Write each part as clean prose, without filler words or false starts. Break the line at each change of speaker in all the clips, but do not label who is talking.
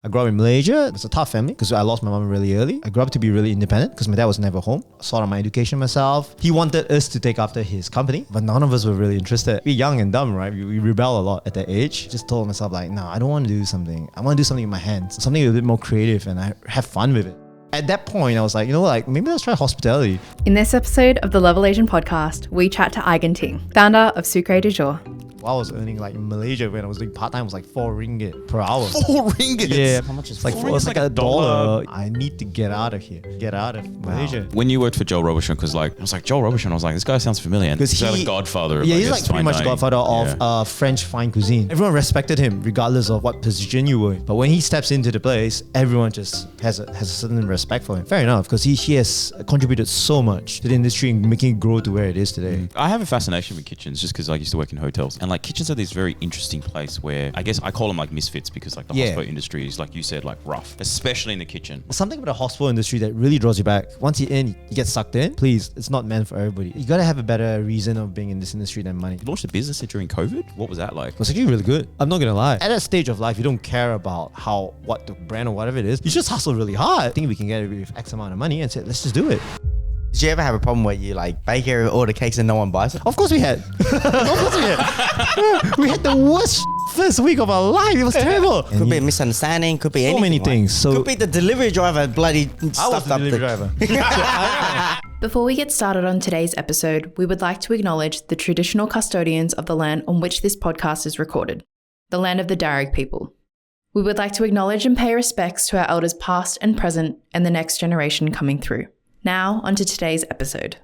I grew up in Malaysia. It's a tough family because I lost my mom really early. I grew up to be really independent because my dad was never home. I sorted my education myself. He wanted us to take after his company, but none of us were really interested. We're young and dumb, right? We rebel a lot at that age. Just told myself like, no, I don't want to do something. I want to do something with my hands, something a bit more creative, and I have fun with it. At that point, I was like, maybe let's try hospitality.
In this episode of the Level Asian podcast, we chat to Eigen Ting, founder of Sucre du Jour.
What I was earning like in Malaysia when I was doing part-time was like 4 ringgit per hour.
4 ringgit?
Yeah.
How much is
like,
$4?
it's like $1. I need to get out of here. Get out of Malaysia.
When you worked for Joel Robuchon, because I was like, Joel Robuchon, I was like, this guy sounds familiar. And he's like a godfather of
he's like pretty much godfather of French fine cuisine. Everyone respected him regardless of what position you were. But when he steps into the place, everyone just has a certain respect for him. Fair enough, because he has contributed so much to the industry and making it grow to where it is today.
I have a fascination with kitchens just because I used to work in hotels. And like kitchens are this very interesting place where I guess I call them like misfits because like the Hospo industry is, like you said, like rough, especially in the kitchen.
Something about the Hospo industry that really draws you back. Once you're in, you get sucked in. Please, it's not meant for everybody. You gotta have a better reason of being in this industry than money.
You launched a business during COVID? What was that like?
It was actually really good. I'm not gonna lie. At that stage of life, you don't care about what the brand or whatever it is. You just hustle really hard. I think we can get it with X amount of money and say, let's just do it.
Did you ever have a problem where you like bake all the cakes and no one buys it?
Of course we had. We had the worst first week of our life. It was terrible.
Could be a misunderstanding. Could be anything.
So many things. So
could be the delivery driver bloody stuffed up
delivery driver.
Before we get started on today's episode, we would like to acknowledge the traditional custodians of the land on which this podcast is recorded, the land of the Darug people. We would like to acknowledge and pay respects to our elders past and present and the next generation coming through. Now, onto today's episode.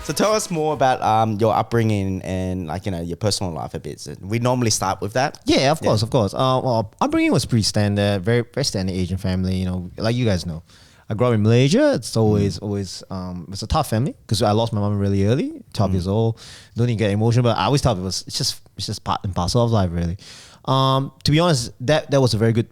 So tell us more about your upbringing and your personal life a bit. We normally start with that.
Yeah, of course. Well, upbringing was pretty standard, very very standard Asian family. Like you guys know. I grew up in Malaysia. It's always it's a tough family because I lost my mom really early, 12 years old. Don't even get emotional, but I always thought it's just part and parcel of life, really. To be honest, that was a very good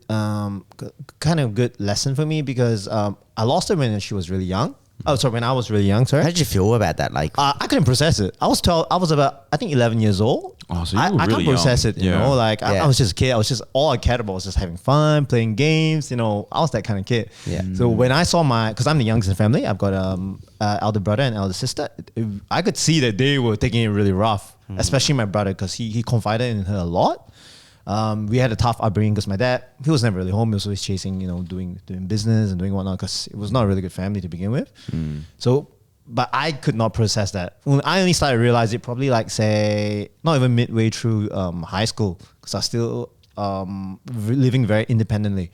kind of good lesson for me because I lost her when she was really young. When I was really young, sorry.
How did you feel about that?
I couldn't process it. I was 12. I was about, I think, 11 years old.
Oh, so you were
I
really
can't process
young.
it, you know? I was just a kid. All I cared about was just having fun, playing games, I was that kind of kid.
Yeah.
So when I saw because I'm the youngest in the family, I've got elder brother and elder sister. I could see that they were taking it really rough, especially my brother because he confided in her a lot. We had a tough upbringing because my dad, he was never really home. He was always chasing, doing business and doing whatnot because it was not a really good family to begin with. So, but I could not process that. I only started to realize it probably say, not even midway through high school because I was still living very independently.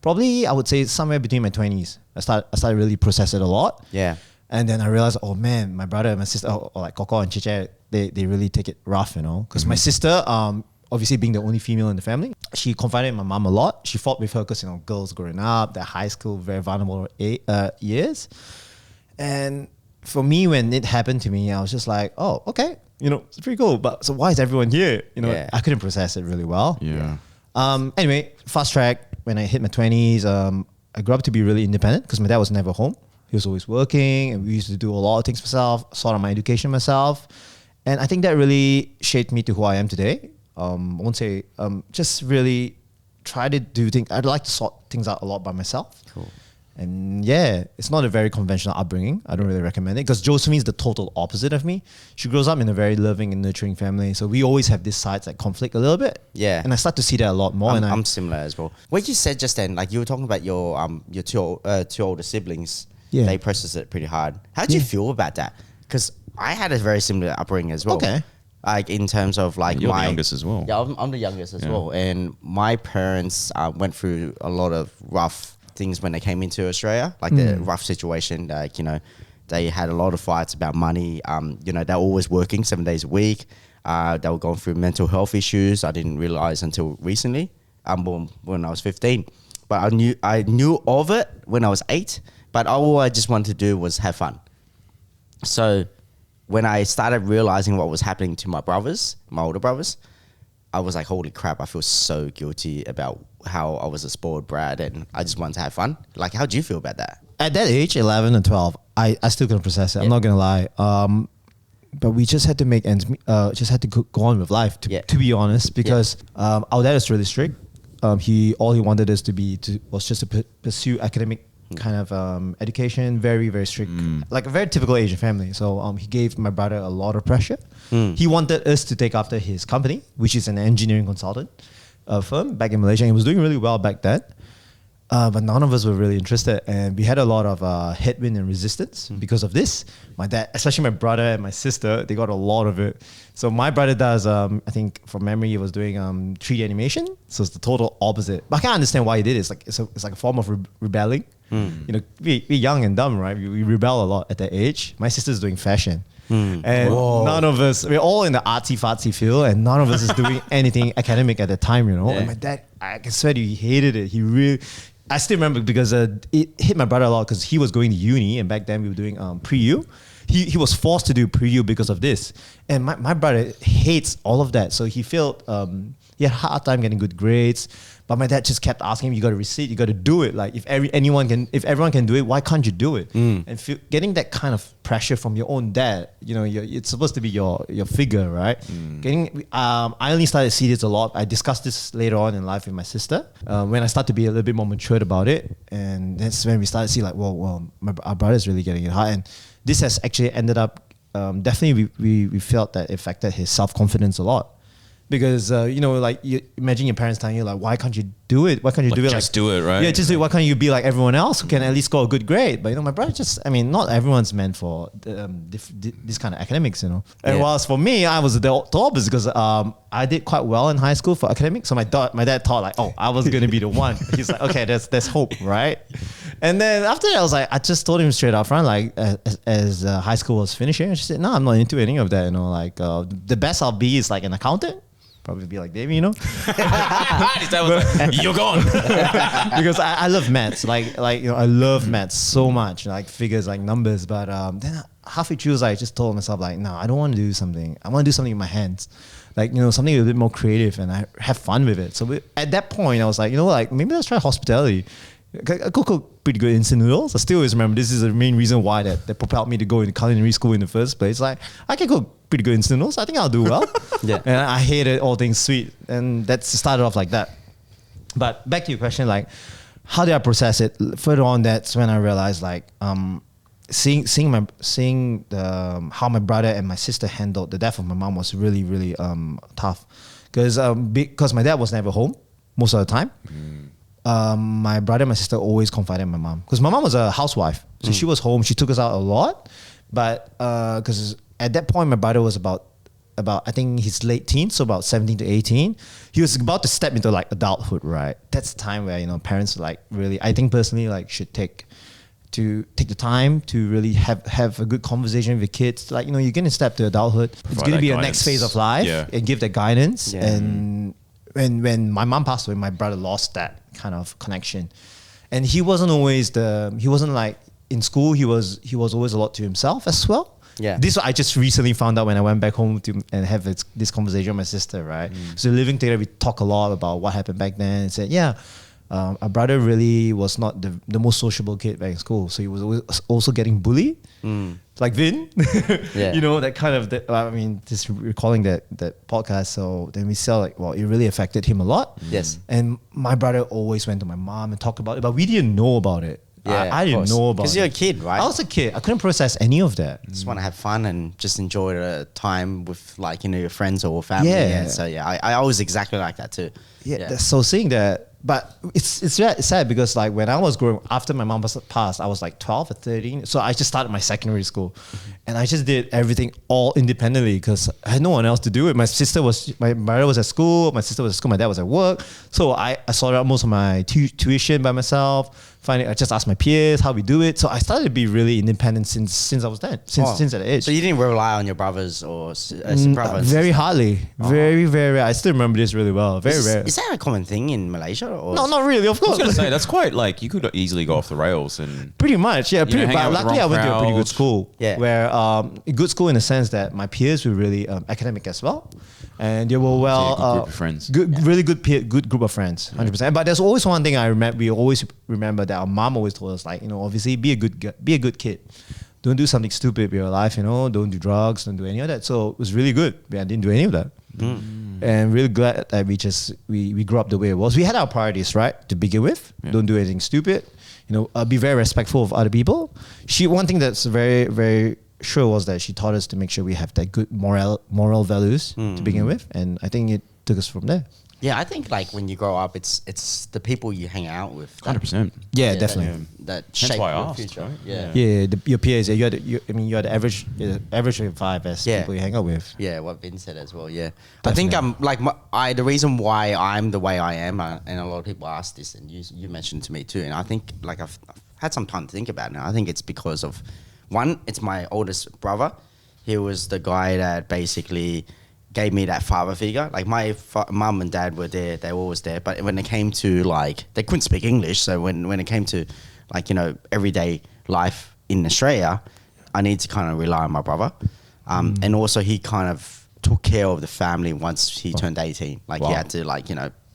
Probably, I would say somewhere between my 20s. I started really process it a lot.
Yeah.
And then I realized, oh man, my brother and my sister, or like Coco and Chiche, they really take it rough, because my sister, obviously being the only female in the family, she confided in my mom a lot. She fought with her because, girls growing up, their high school, very vulnerable years. And for me, when it happened to me, I was just like, oh, okay, it's pretty cool. But so why is everyone here? I couldn't process it really well.
Yeah.
Anyway, fast track, when I hit my 20s, I grew up to be really independent because my dad was never home. He was always working and we used to do a lot of things myself, sort of my education myself. And I think that really shaped me to who I am today. I won't say, just really try to do things. I'd like to sort things out a lot by myself.
Cool.
And yeah, it's not a very conventional upbringing. I don't really recommend it because Josephine is the total opposite of me. She grows up in a very loving and nurturing family. So we always have these sides that conflict a little bit.
Yeah.
And I start to see that a lot more.
I'm similar as well. What you said just then, you were talking about your two older siblings.
Yeah.
They processed it pretty hard. How did you feel about that? Because I had a very similar upbringing as well.
Okay.
In terms of
You're the youngest as well.
Yeah, I'm the youngest as well. And my parents went through a lot of rough things when they came into Australia, the rough situation. They had a lot of fights about money. They were always working 7 days a week. They were going through mental health issues. I didn't realize until recently, when I was 15. But I knew of it when I was 8. But all I just wanted to do was have fun. So when I started realizing what was happening to my older brothers, I was like, holy crap, I feel so guilty about how I was a spoiled brat and I just wanted to have fun. How do you feel about that?
At that age, 11 and 12, I still couldn't process it. I'm not going to lie. but we just had to make ends meet, just had to go on with life, to be honest, because our dad is really strict. All he wanted us was just to pursue academic kind of education, very, very strict, like a very typical Asian family. So he gave my brother a lot of pressure. He wanted us to take after his company, which is an engineering consultant firm back in Malaysia. He was doing really well back then. But none of us were really interested, and we had a lot of headwind and resistance because of this. My dad, especially my brother and my sister, they got a lot of it. So my brother does, I think from memory, he was doing 3D animation. So it's the total opposite. But I can't understand why he did it. It's like a form of rebelling. You know, we're young and dumb, right? We rebel a lot at that age. My sister's doing fashion. And none of us, we're all in the artsy-fartsy field, and none of us is doing anything academic at the time, you know. And my dad, I can swear to you, he hated it. I still remember because it hit my brother a lot because he was going to uni, and back then we were doing pre-U. He was forced to do pre-U because of this. And my brother hates all of that. So he felt he had a hard time getting good grades. But my dad just kept asking him, you got a receipt, you got to do it. Like if everyone can do it, why can't you do it? And getting that kind of pressure from your own dad, you know, it's supposed to be your figure, right? I only started to see this a lot. I discussed this later on in life with my sister when I started to be a little bit more matured about it. And that's when we started to see like, our brother's really getting it hard. And this has actually ended up, definitely we felt that it affected his self-confidence a lot. Because, you know, like you imagine your parents telling you like, why can't you do it? Why can't you do it?
Just do it, right?
Yeah, just do it. Why can't you be like everyone else who can at least score a good grade? But, you know, my brother not everyone's meant for this kind of academics, you know. And whilst for me, I was the opposite because I did quite well in high school for academics. So my dad thought like, I was going to be the one. He's like, okay, there's hope, right? And then after that, I just told him straight up front, like as high school was finishing, and she said, no, I'm not into any of that, you know, like the best I'll be is like an accountant. Probably be like Davie, you know.
You're gone.
Because I love maths, like you know, I love maths so much, like figures, like numbers. But then halfway through, I just told myself like, no, I don't want to do something. I want to do something with my hands, like, you know, something a bit more creative, and I have fun with it. So at that point, I was like, you know, like maybe let's try hospitality. I could cook pretty good instant noodles. I still always remember this is the main reason why that propelled me to go into culinary school in the first place. Like I can cook pretty good instant noodles. I think I'll do well. And I hated all things sweet, and that started off like that. But back to your question, like how did I process it? Further on, that's when I realized like seeing how my brother and my sister handled the death of my mom was really, really tough. Because my dad was never home most of the time. My brother and my sister always confided in my mom because my mom was a housewife, so she was home. She took us out a lot, but because at that point my brother was about I think his late teens, so about 17 to 18. He was about to step into like adulthood, right? That's the time where, you know, parents like really, I think personally, like should take the time to really have a good conversation with your kids. Like, you know, you're gonna step to adulthood. It's gonna be a next phase of life, and give that guidance. And when my mom passed away, my brother lost that kind of connection, and he wasn't like in school. He was always a lot to himself as well. This I just recently found out when I went back home and have this conversation with my sister, right? So living together, we talk a lot about what happened back then, and said, our brother really was not the most sociable kid back in school, so he was also getting bullied, like Vin. You know, that kind of. I mean, just recalling that podcast. So then we saw like, well, it really affected him a lot.
Yes.
And my brother always went to my mom and talked about it, but we didn't know about it. I didn't know about it.
Because you're a kid, right?
I was a kid. I couldn't process any of that.
Just want to have fun and just enjoy the time with, like, you know, your friends or family. And so I was exactly like that too.
So seeing that. But it's very sad because like when I was growing, after my mom passed, I was like 12 or 13. So I just started my secondary school, and I just did everything all independently because I had no one else to do it. My brother was at school, my sister was at school, my dad was at work. So I sorted out most of my tuition by myself. Finally, I just asked my peers how we do it. So I started to be really independent since I was then, since that age.
So you didn't rely on your brothers or brothers?
Very hardly. Very, very rare. I still remember this really well. Very rare.
Is that a common thing in Malaysia? Or
no, not really, of course.
I was going to say, that's quite like, you could easily go off the rails and...
Pretty much, yeah. But luckily I went to a pretty good school.
Yeah.
Where, a good school in the sense that my peers were really academic as well. And they were well...
good group of friends.
Really good group of friends, 100%. But there's always one thing we always remember that our mom always told us, like, you know, obviously be a good kid. don't do something stupid with your life, don't do drugs, don't do any of that. So it was really good. I didn't do any of that. And really glad that we grew up the way it was. We had our priorities, right, to begin with. Yeah. Don't do anything stupid. Be very respectful of other people. One thing that's very, very sure was that she taught us to make sure we have that good moral values to begin with. And I think it took us from there.
Yeah, I think like when you grow up, it's the people you hang out with.
100%.
Yeah, definitely.
That shape your future.
Right?
Yeah.
Your peers. You're the average of 5 as people you hang out with.
Yeah, what Vin said as well. Yeah,
Definitely.
I think the reason why I'm the way I am, and a lot of people ask this, and you mentioned to me too, and I think like I've had some time to think about it now. I think it's because of one, it's my oldest brother. He was the guy that basically gave me that father figure. Like my mum and dad were there, they were always there. But when it came to like, they couldn't speak English. So when it came to like, everyday life in Australia, I need to kind of rely on my brother. And also he kind of took care of the family once he turned 18. Like he had to like,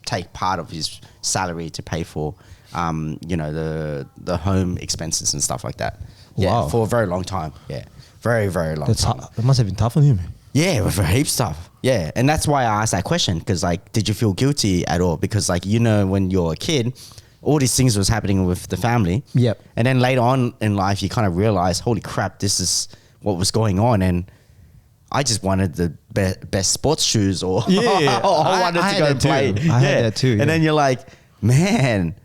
take part of his salary to pay for, the home expenses and stuff like that. Yeah, for a very long time. Yeah, very, very long time.
It must have been tough on him.
Yeah, it was heaps stuff. Yeah, and that's why I asked that question, because like, did you feel guilty at all? Because like, when you're a kid, all these things was happening with the family.
Yep.
And then later on in life, you kind of realize, holy crap, this is what was going on. And I just wanted the best sports shoes, or I wanted to go and play.
I had that too.
And then you're like, man,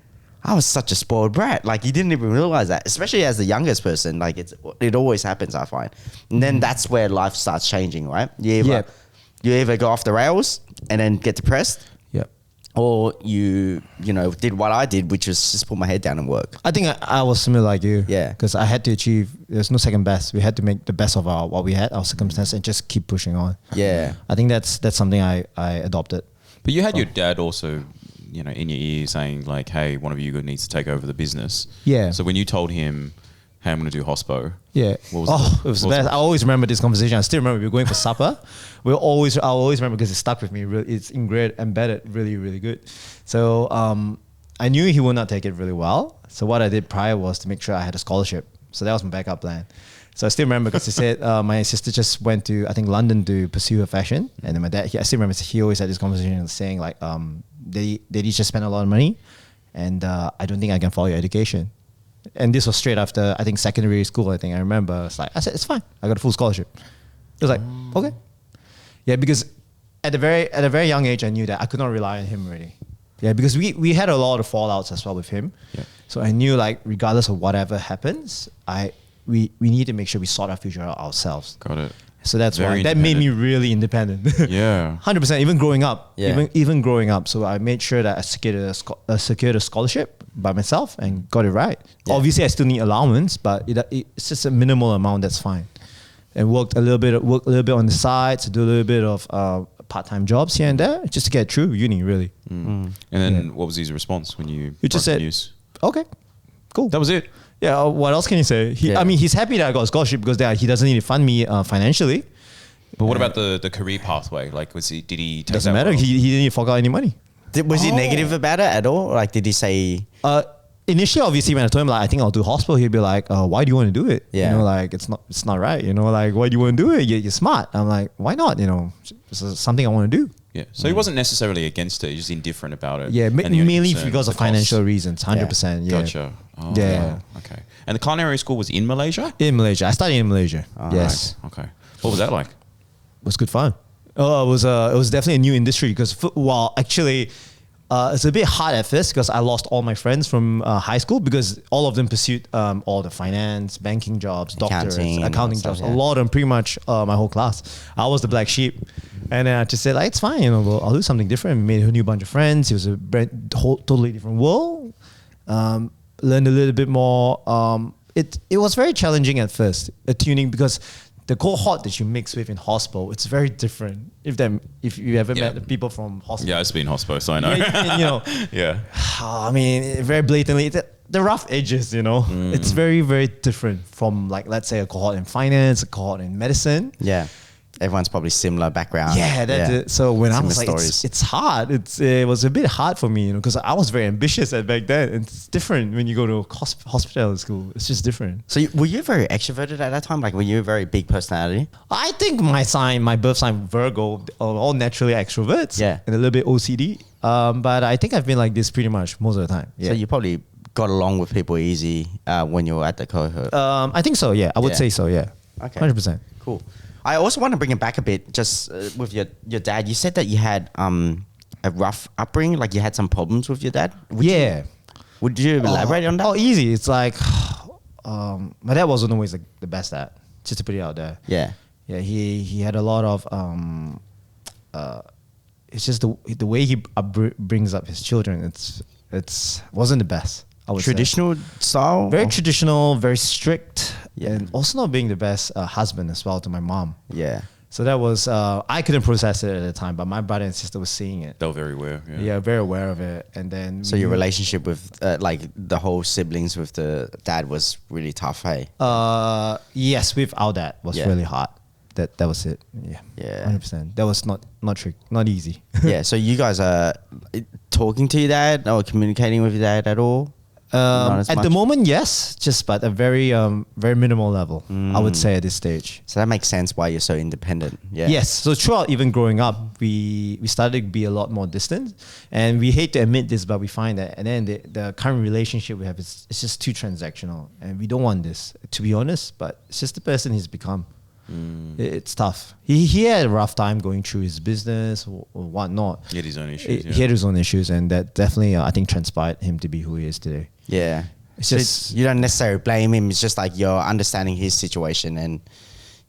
I was such a spoiled brat. Like you didn't even realize that, especially as the youngest person. Like it always happens, I find. And then that's where life starts changing, right? You either go off the rails and then get depressed.
Yep.
Or you did what I did, which was just put my head down and work.
I think I was similar like you.
Yeah.
Because I had to achieve, there's no second best. We had to make the best of what we had, our circumstances, and just keep pushing on.
Yeah.
I think that's something I adopted.
But you had your dad also, in your ear saying like, hey, one of you needs to take over the business.
Yeah.
So when you told him, hey, I'm going to do Hospo.
Yeah.
What was
it was the best. I always remember this conversation. I still remember we were going for supper. I always remember because it stuck with me. It's embedded really, really good. So I knew he would not take it really well. So what I did prior was to make sure I had a scholarship. So that was my backup plan. So I still remember because he said my sister just went to, I think, London to pursue her fashion. And then my dad, I still remember he always had this conversation saying like, they just spend a lot of money and I don't think I can follow your education. And this was straight after, I think, secondary school. I remember. I said, it's fine. I got a full scholarship. It was like, okay. Yeah, because at a very young age, I knew that I could not rely on him really. Yeah, because we had a lot of fallouts as well with him. Yeah. So I knew like regardless of whatever happens, we need to make sure we sort our future out ourselves.
Got it.
So that's why that made me really independent.
Yeah,
100%. Even growing up,
yeah.
even growing up. So I made sure that I secured a scholarship by myself and got it right. Yeah. Obviously, I still need allowance, but it's just a minimal amount. That's fine. And worked a little bit on the side to do a little bit of part-time jobs here and there, just to get through uni, really.
And then what was his response when you
just said,
news?
Okay, cool.
That was it.
Yeah, what else can you say? I mean, he's happy that I got a scholarship because he doesn't need to fund me financially.
But what about the career pathway? Like, did he take
doesn't
that
matter.
well?
He didn't fork out any money.
Was he negative about it at all? Like, did he say?
Initially, obviously, when I told him like I think I'll do Hospo, he'd be like, "Why do you want to do it?
Yeah.
Like it's not right. Like why do you want to do it? You're smart." I'm like, "Why not? This is something I want to do."
Yeah. So he wasn't necessarily against it; he's just indifferent about it.
Yeah,
and the only
mainly
concern
because
was
of
the cost.
financial reasons. 100%. Yeah.
Gotcha. Oh,
Yeah.
wow. Okay. And the culinary school was in Malaysia?
In Malaysia, I studied in Malaysia. Yes.
Right. Okay. What was that like?
It was good fun. It was definitely a new industry because actually. It's a bit hard at first because I lost all my friends from high school because all of them pursued all the finance, banking jobs, doctors, accounting jobs.
Yeah.
A lot of them, pretty much my whole class. I was the black sheep. And then I just said, like, it's fine, I'll do something different. Made a new bunch of friends. It was a totally different world. Learned a little bit more. It was very challenging at first, tuning, because the cohort that you mix with in Hospo, it's very different. If you ever met the people from Hospo.
Yeah, it's been Hospo, so I know.
And,
yeah.
I mean, very blatantly, the rough edges, It's very, very different from, like, let's say a cohort in finance, a cohort in medicine.
Yeah. everyone's probably similar background.
Yeah, that's it. So when I
Similar
was like,
stories.
it's hard. It was a bit hard for me, because I was very ambitious at back then. It's different when you go to hospitality school. It's just different.
So were you very extroverted at that time? Like, were you a very big personality?
I think my birth sign Virgo, are all naturally extroverts.
Yeah.
And a little bit OCD. But I think I've been like this pretty much most of the time. Yeah.
So you probably got along with people easy when you were at the cohort.
I think so. Yeah, I would
Yeah.
say so. Yeah.
Okay.
100%.
Cool. I also want to bring it back a bit, just with your dad. You said that you had a rough upbringing, like you had some problems with your dad. Would you elaborate on that?
Oh, easy. It's like, my dad wasn't always like the best at, just to put it out there.
Yeah.
Yeah, he had a lot of it's just the way he brings up his children. It's wasn't the best. I would say.
Traditional style?
Very traditional, very strict,
Yeah.
and also not being the best husband as well to my mom.
Yeah.
So that was I couldn't process it at the time, but my brother and sister was seeing it.
They were very aware.
Yeah, very aware of it. And then
So your relationship with like the whole siblings with the dad was really tough, hey?
yes, with our dad was
Yeah.
really hard. That was it. Yeah.
Yeah.
100%. That was not easy.
Yeah, so you guys are talking to your dad or communicating with your dad at all? Not as
At
much?
the moment, yes, just but a very very minimal level, I would say at this stage.
So that makes sense why you're so independent. Yeah.
Yes. So throughout even growing up, we started to be a lot more distant, and we hate to admit this, but we find that, and then the current relationship we have is it's just too transactional, and we don't want this, to be honest. But it's just the person he's become. It's tough. He had a rough time going through his business or whatnot.
He had his own issues.
He had his own issues, and that definitely I think transpired him to be who he is today.
Yeah.
It's
So
just-
you don't necessarily blame him. It's just like you're understanding his situation and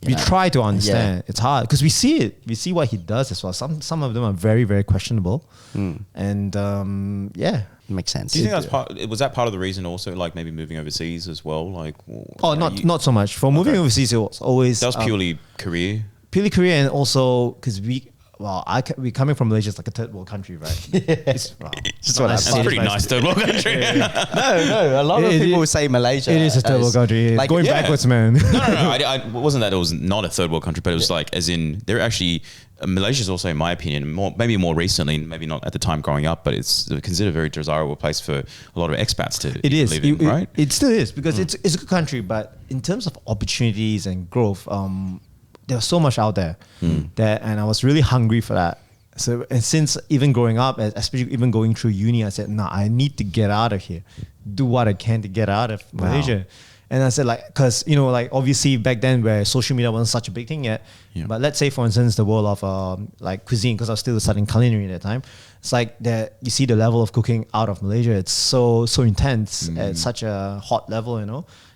you
We
know.
try to understand.
Yeah.
It's hard because we see it. We see what he does as well. Some of them are very, very questionable. And yeah.
Makes sense.
Do you think was that part of the reason also, like maybe moving overseas as well? Like,
Oh, not so much. For moving overseas, it was always
That was purely career.
purely career, and also because we coming from Malaysia, it's like a third world country, right? It's, wow.
Just what I
That's a pretty nice third world country.
No. A lot of
It-
people
it-
say Malaysia.
It is a third world country. It's
like,
going
yeah.
backwards, man.
No. I wasn't that it was not a third world country, but it was like, as in, they're actually Malaysia's also, in my opinion, maybe more recently, maybe not at the time growing up, but it's considered a very desirable place for a lot of expats to
It is.
live in, right?
It still is because it's a good country, but in terms of opportunities and growth, there was so much out there and I was really hungry for that. So, and since even growing up, especially even going through uni, I said, "No, I need to get out of here, do what I can to get out of Malaysia." And I said, like, because like obviously back then where social media wasn't such a big thing yet, but let's say for instance the world of like cuisine, because I was still studying culinary at that time. It's like that you see the level of cooking out of Malaysia. It's so intense at such a hot level,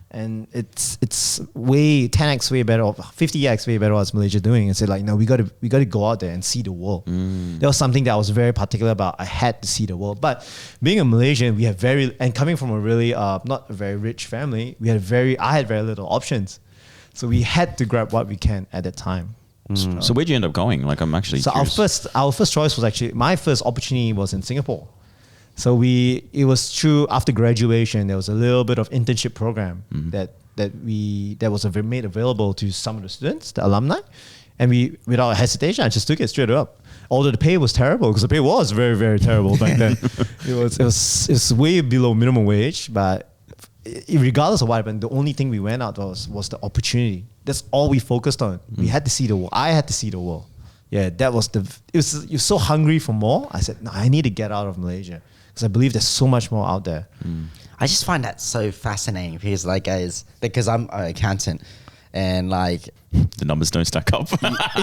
and it's way 10x way better, or 50x way better as Malaysia doing. And said like, no, we got to go out there and see the world. That was something that I was very particular about. I had to see the world. But being a Malaysian, we have and coming from a really not a very rich family, I had very little options. So we had to grab what we can at that time.
So where'd you end up going? Like, I'm actually
So
curious.
our first choice was actually, my first opportunity was in Singapore. So it was true after graduation, there was a little bit of internship program that was made available to some of the students, the alumni, and we, without hesitation, I just took it straight up. Although the pay was terrible, because the pay was very, very terrible back then. It was way below minimum wage, but regardless of what happened, the only thing we went out was the opportunity. That's all we focused on. We had to see the world. I had to see the world. Yeah, that was you're so hungry for more. I said, no, I need to get out of Malaysia because I believe there's so much more out there.
I just find that so fascinating because because I'm an accountant and like
The numbers don't stack up.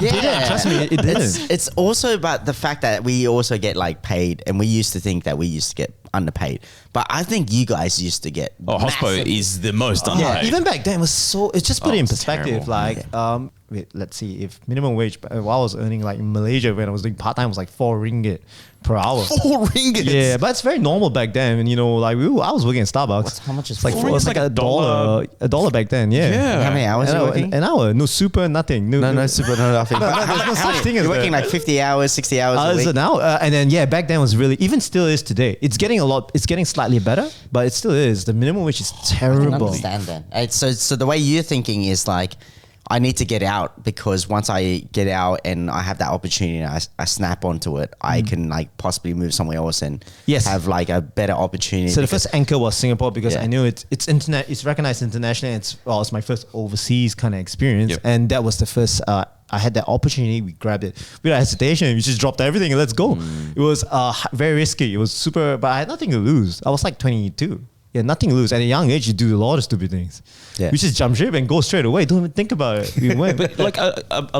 yeah,
Trust me, it didn't.
It's also about the fact that we also get like paid, and we used to think that we used to get underpaid, but I think you guys used to get.
Hospo
massive-
is the most
Yeah,
underpaid.
even back then it was so. It's just put it in
it's
perspective.
terrible.
Like, wait, let's see. If minimum wage, while I was earning like in Malaysia when I was doing part time, was like 4 ringgit per hour.
4 ringgits.
Yeah, but it's very normal back then. And like I was working at Starbucks.
How much is
It's like
four
it was
ringgits?
like a dollar, back then. Yeah.
Yeah.
How many hours are you working?
An hour, no super, nothing.
No super, no nothing.
No,
But
there's no such thing as
you're working
that.
like 50 hours, 60 hours a week.
So now, and then back then was really, even still is today. It's getting slightly better, but it still is. The minimum wage is
I can
terrible.
understand that. So the way you're thinking is like, I need to get out, because once I get out and I have that opportunity and I snap onto it, I can like possibly move somewhere else and have like a better opportunity.
So the first anchor was Singapore, because
Yeah.
I knew it's internet, it's recognized internationally. It's my first overseas kind of experience,
Yep.
and that was the first. I had that opportunity. We grabbed it without hesitation. We just dropped everything and let's go. It was very risky. It was super, but I had nothing to lose. I was like 22. Yeah, nothing to lose. At a young age, you do a lot of stupid things.
Yeah.
We just jump ship and go straight away. Don't even think about it. We went.
But like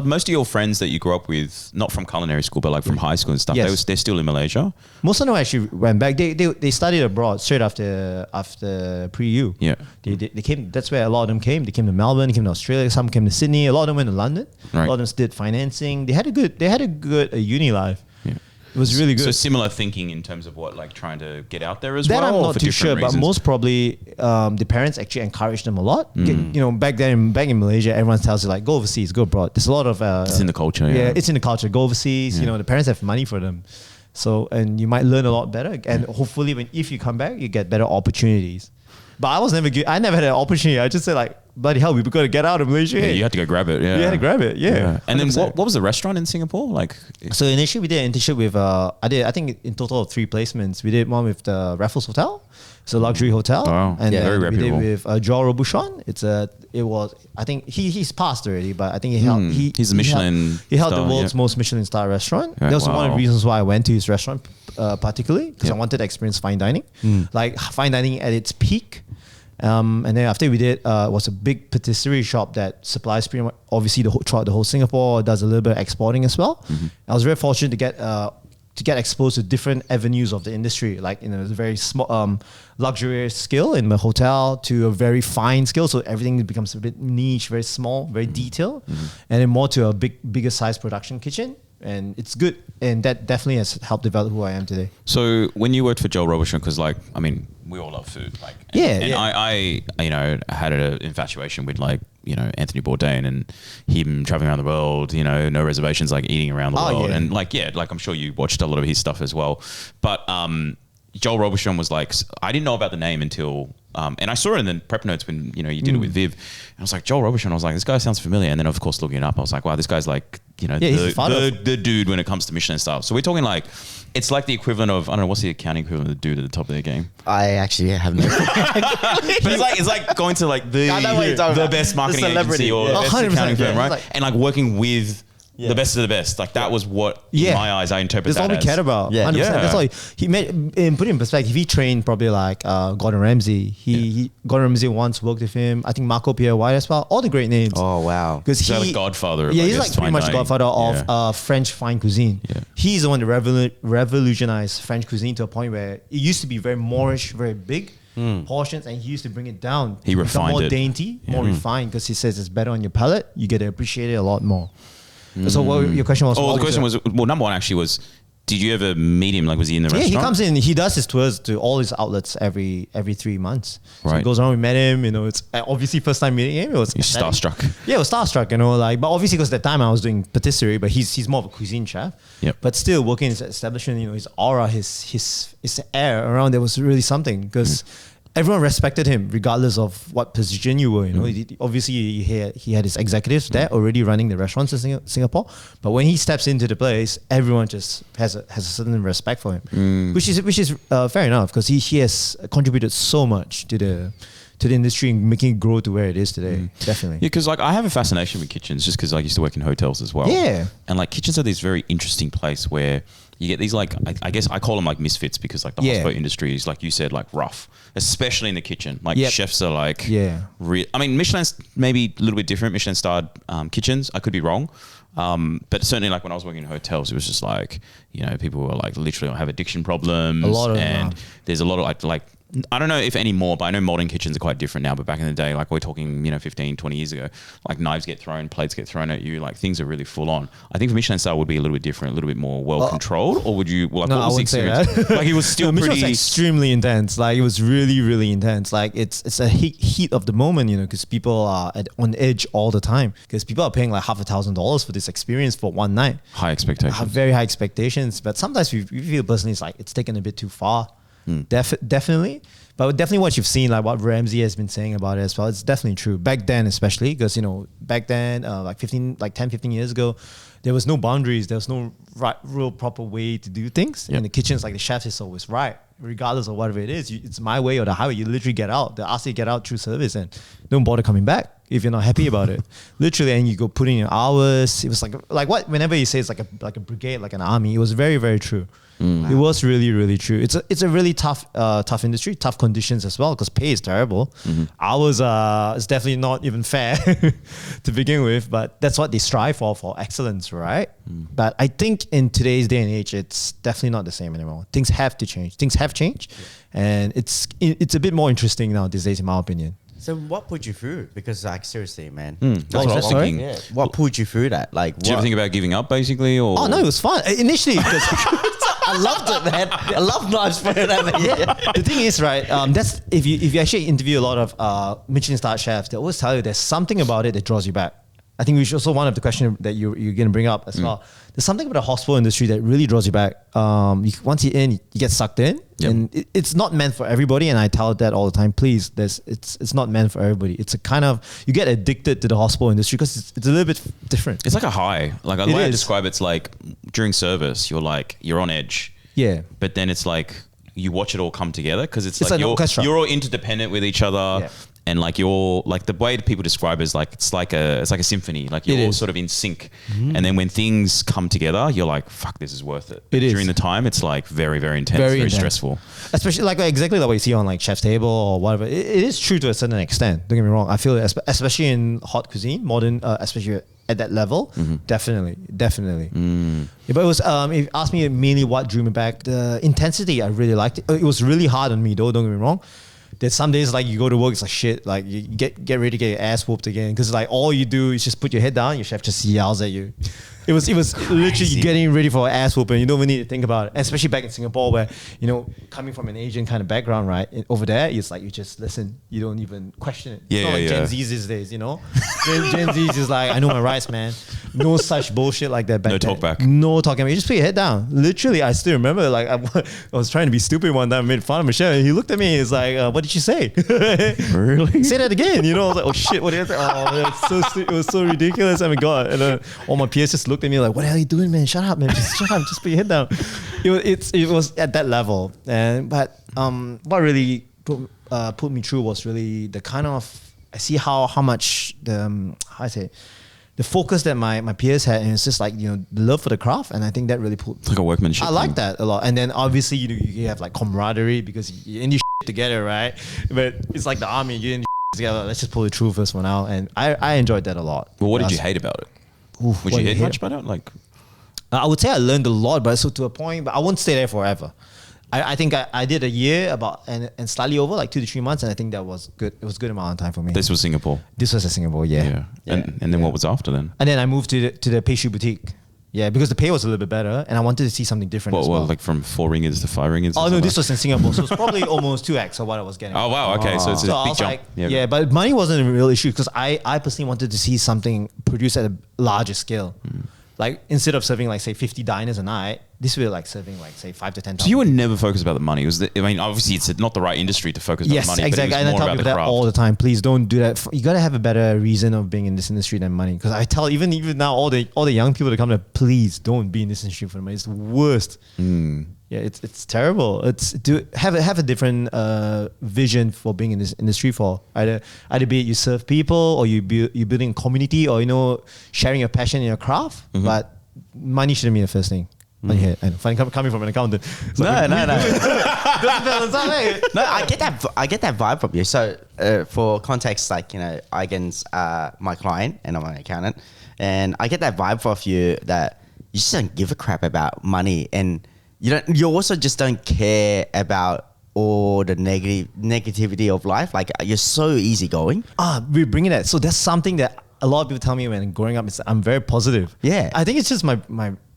most of your friends that you grew up with, not from culinary school, but like from high school and stuff,
Yes.
they're still in Malaysia.
Most of them actually went back. They studied abroad straight after pre-U.
Yeah.
They came. That's where a lot of them came. They came to Melbourne. They came to Australia. Some came to Sydney. A lot of them went to London.
Right.
A lot of them did financing. They had a good uni life.
Yeah.
It was really good.
So similar thinking in terms of what, like trying to get out there as
That
well.
I'm
or
not
for
too
different
sure, but
reasons?
most probably the parents actually encouraged them a lot. Back in Malaysia, everyone tells you like go overseas, go abroad. There's a lot of
It's in the culture. Yeah.
it's in the culture. Go overseas.
Yeah.
The parents have money for them, so and you might learn a lot better. And hopefully, if you come back, you get better opportunities. But I never had an opportunity. I just said like, bloody hell, we've got to get out of Malaysia.
Yeah, you had to go grab it. Yeah.
You had to grab it. Yeah.
And then
100%.
what was the restaurant in Singapore like?
So initially we did an internship with I think in total of 3 placements. We did one with the Raffles Hotel. It's a luxury hotel.
Wow.
And
Yeah.
then
Very
we did
reputable.
with Joël Robuchon. I think he's passed already, but I think
He's a Michelin
he held the
star,
world's
yeah.
most Michelin star restaurant.
Yeah,
That was one of the
wow.
reasons why I went to his restaurant particularly, because I
Yeah.
wanted to experience fine dining. Like fine dining at its peak. And then after we did was a big patisserie shop that supplies pretty much obviously throughout the whole Singapore, does a little bit of exporting as well. I was very fortunate to get exposed to different avenues of the industry, like a very small luxurious skill in the hotel to a very fine skill, so everything becomes a bit niche, very small, very detailed, and then more to a bigger size production kitchen. And it's good, and that definitely has helped develop who I am today.
So when you worked for Joël Robuchon, because we all love food, I had an infatuation with Anthony Bourdain and him traveling around the world, no reservations, like eating around the world,
yeah.
and I'm sure you watched a lot of his stuff as well. But Joël Robuchon was like, I didn't know about the name until. And I saw it in the prep notes when you did it with Viv. And I was like, Joël Robuchon. I was like, this guy sounds familiar. And then of course looking it up, I was like, wow, this guy's like
he's
the dude when it comes to Michelin style. So we're talking like it's like the equivalent of, I don't know, what's the accounting equivalent of the dude at the top of their game?
I actually have no.
But it's like going to like
I know what you're talking
the
about.
best marketing
The celebrity,
agency or
yeah.
the best
100%,
accounting firm,
yeah.
right?
It's like-
And like working with the best of the best. Like that was what in my eyes I interpret
That's all
that
we
as.
cared about.
Yeah.
100%.
Yeah.
That's all he made. And put it in perspective, he trained probably like Gordon Ramsay. Gordon Ramsay once worked with him. I think Marco Pierre White as well. All the great names.
Oh wow.
Because
He's like the godfather of,
Yeah,
I
he's
guess,
like pretty
fine
much the
dining.
godfather of
Yeah.
French fine cuisine.
Yeah.
He's the one that revolutionized French cuisine to a point where it used to be very Moorish, very big portions, and he used to bring it down.
He
to become
refined
more
it.
dainty, more refined, because he says it's better on your palate. You get to appreciate it a lot more. So what your question was?
Oh,
what
the question
your-
was, well, number one actually was, did you ever meet him? Like, was he in the restaurant?
Yeah, he comes in. He does his tours to all his outlets every 3 months. So he
Right.
goes around. We met him. It's obviously first time meeting him. It was
You're
ecstatic.
starstruck.
Yeah, it was starstruck. But obviously because at the time I was doing patisserie, but he's more of a cuisine chef.
Yep.
But still working in his establishment. His aura, his air around there was really something because. Everyone respected him regardless of what position you were. Obviously he had his executives there already running the restaurants in Singapore. But when he steps into the place, everyone just has a certain respect for him, which is fair enough because he has contributed so much to the industry and making it grow to where it is today. Definitely.
Yeah, because like I have a fascination with kitchens just because I used to work in hotels as well.
Yeah.
And like kitchens are this very interesting place where you get these like, I guess I call them like misfits because like the
Yeah.
hospo industry is like you said, like rough, especially in the kitchen. Like
Yep.
chefs are like,
Yeah.
I mean, Michelin's maybe a little bit different, Michelin starred kitchens. I could be wrong. But certainly like when I was working in hotels, it was just like, people were like literally have addiction problems.
A lot of them
and
are.
there's a lot of like, I don't know if any more, but I know modern kitchens are quite different now. But back in the day, like we're talking, 15, 20 years ago, like knives get thrown, plates get thrown at you, like things are really full on. I think for Michelin style would be a little bit different, a little bit more well controlled, or would you? Like,
No,
what
I
was the
wouldn't say
experience?
that.
Like it was still
Michelin was
pretty.
extremely intense. Like it was really, really intense. Like it's a heat of the moment, because people are on edge all the time. Because people are paying like $5,000 for this experience for one night.
High expectations.
Have very high expectations, but sometimes we feel personally it's like it's taken a bit too far. Definitely. But definitely what you've seen, like what Ramsey has been saying about it as well, it's definitely true. Back then, especially, because, back then, like 10, 15 years ago, there was no boundaries. There was no real proper way to do things. In the kitchens, like the chef is always right, regardless of whatever it is. It's my way or the highway. You literally get out. They ask you to get out through service and don't bother coming back if you're not happy about it. Literally, and you go put in your hours. It was like what, whenever you say it's like a brigade, like an army, it was very, very true. It was really, really true. It's a really tough industry, tough conditions as well, because pay is terrible. Hours is definitely not even fair to begin with, but that's what they strive for excellence, right? But I think in today's day and age, it's definitely not the same anymore. Things have to change. Things have changed, and it's a bit more interesting now these days, in my opinion.
So what put you through? Because like seriously, man,
That's what I was thinking.
yeah, what pulled you through that? Like,
Did you ever think about giving up, basically? Or
Oh no, it was fun initially.
I loved it, man. I love knives for it.
The thing is, right? That's if you actually interview a lot of Michelin star chefs, they always tell you there's something about it that draws you back. I think we should also one of the questions that you're going to bring up as well. There's something about the Hospo industry that really draws you back. Once you're in, you get sucked in, and it's not meant for everybody. And I tell that all the time. Please, it's not meant for everybody. It's a kind of, you get addicted to the Hospo industry because it's a little bit different.
It's like a high. Like the way I describe it's like during service, you're on edge.
Yeah.
But then it's like you watch it all come together because it's
like
you're all interdependent with each other.
Yeah.
And like you're like the way people describe it is like it's like a symphony. Like you're all sort of in sync. And then when things come together, you're like, fuck, this is worth it. But during the time, it's like very, very intense, very stressful.
Especially like exactly like what you see on like Chef's Table or whatever. It is true to a certain extent. Don't get me wrong. I feel it, especially in hot cuisine, modern, especially at that level, definitely. Yeah, but it was if you ask me mainly what drew me back, the intensity, I really liked it. It was really hard on me though, don't get me wrong. There's some days like you go to work, it's like shit, like you get ready to get your ass whooped again, because like all you do is just put your head down, your chef just yells at you. It was literally getting ready for an ass whooping. You don't even need to think about it. Especially back in Singapore, where coming from an Asian kind of background, right? Over there, it's like you just listen. You don't even question it. It's not like Gen Z these days, Gen Z is like, I know my rights, man. No such bullshit like that back then.
No talk back.
No talking. You just put your head down. Literally, I still remember. Like I was trying to be stupid one time, made fun of Michelle, and he looked at me. He's like, "What did you say?"
Really?
Say that again. I was like, "Oh shit, what did I say?" Oh, it was so ridiculous. I mean, God. And then all my peers just looked at me like, "What the hell are you doing, man? Shut up, man. Just shut up. Just put your head down." It was at that level, but what really put me through was really the kind of, I see how much the focus that my peers had, and it's just like the love for the craft, and I think that really put.
It's like a workmanship.
I like that a lot, and then obviously you have like camaraderie because you're in this together, right? But it's like the army, you're in this together. Let's just pull it through first for now, and I enjoyed that a lot.
Well, what did you hate about it? Would you hate much about it? Like,
I would say I learned a lot, but so to a point. But I won't stay there forever. I think I did a year and slightly over, like 2 to 3 months, and I think that was good. It was a good amount of time for me.
This was Singapore.
This was Singapore, yeah.
And then what was after then?
And then I moved to the pastry boutique. Yeah, because the pay was a little bit better, and I wanted to see something different as well.
Like from 4 ringgits to 5 ringgits?
Oh no, this was in Singapore, so it's probably almost 2x of what I was getting.
Oh wow, okay, so it's a big jump.
Like, but money wasn't a real issue because I personally wanted to see something produced at a larger scale. Like instead of serving like say 50 diners a night, this will like serving like say 5 to 10.
So you were never focused about the money. Obviously it's not the right industry to focus on the money. Yes, exactly. But it was more about the craft. All
the time. Please don't do that. You gotta have a better reason of being in this industry than money. Because I tell even now all the young people that come to, please don't be in this industry for the money. It's the worst. Yeah, it's terrible. Have a different vision for being in this industry, for either be it you serve people or you're building a community, or sharing your passion in your craft. But money shouldn't be the first thing on your head. I know, funny coming from an accountant.
No. I get that vibe from you. So for context, like Eigen's my client and I'm an accountant, and I get that vibe off you that you just don't give a crap about money, and you also just don't care about all the negativity of life. Like you're so easygoing.
We bring it at. So that's something that a lot of people tell me when growing up. I'm very positive.
Yeah.
I think it's just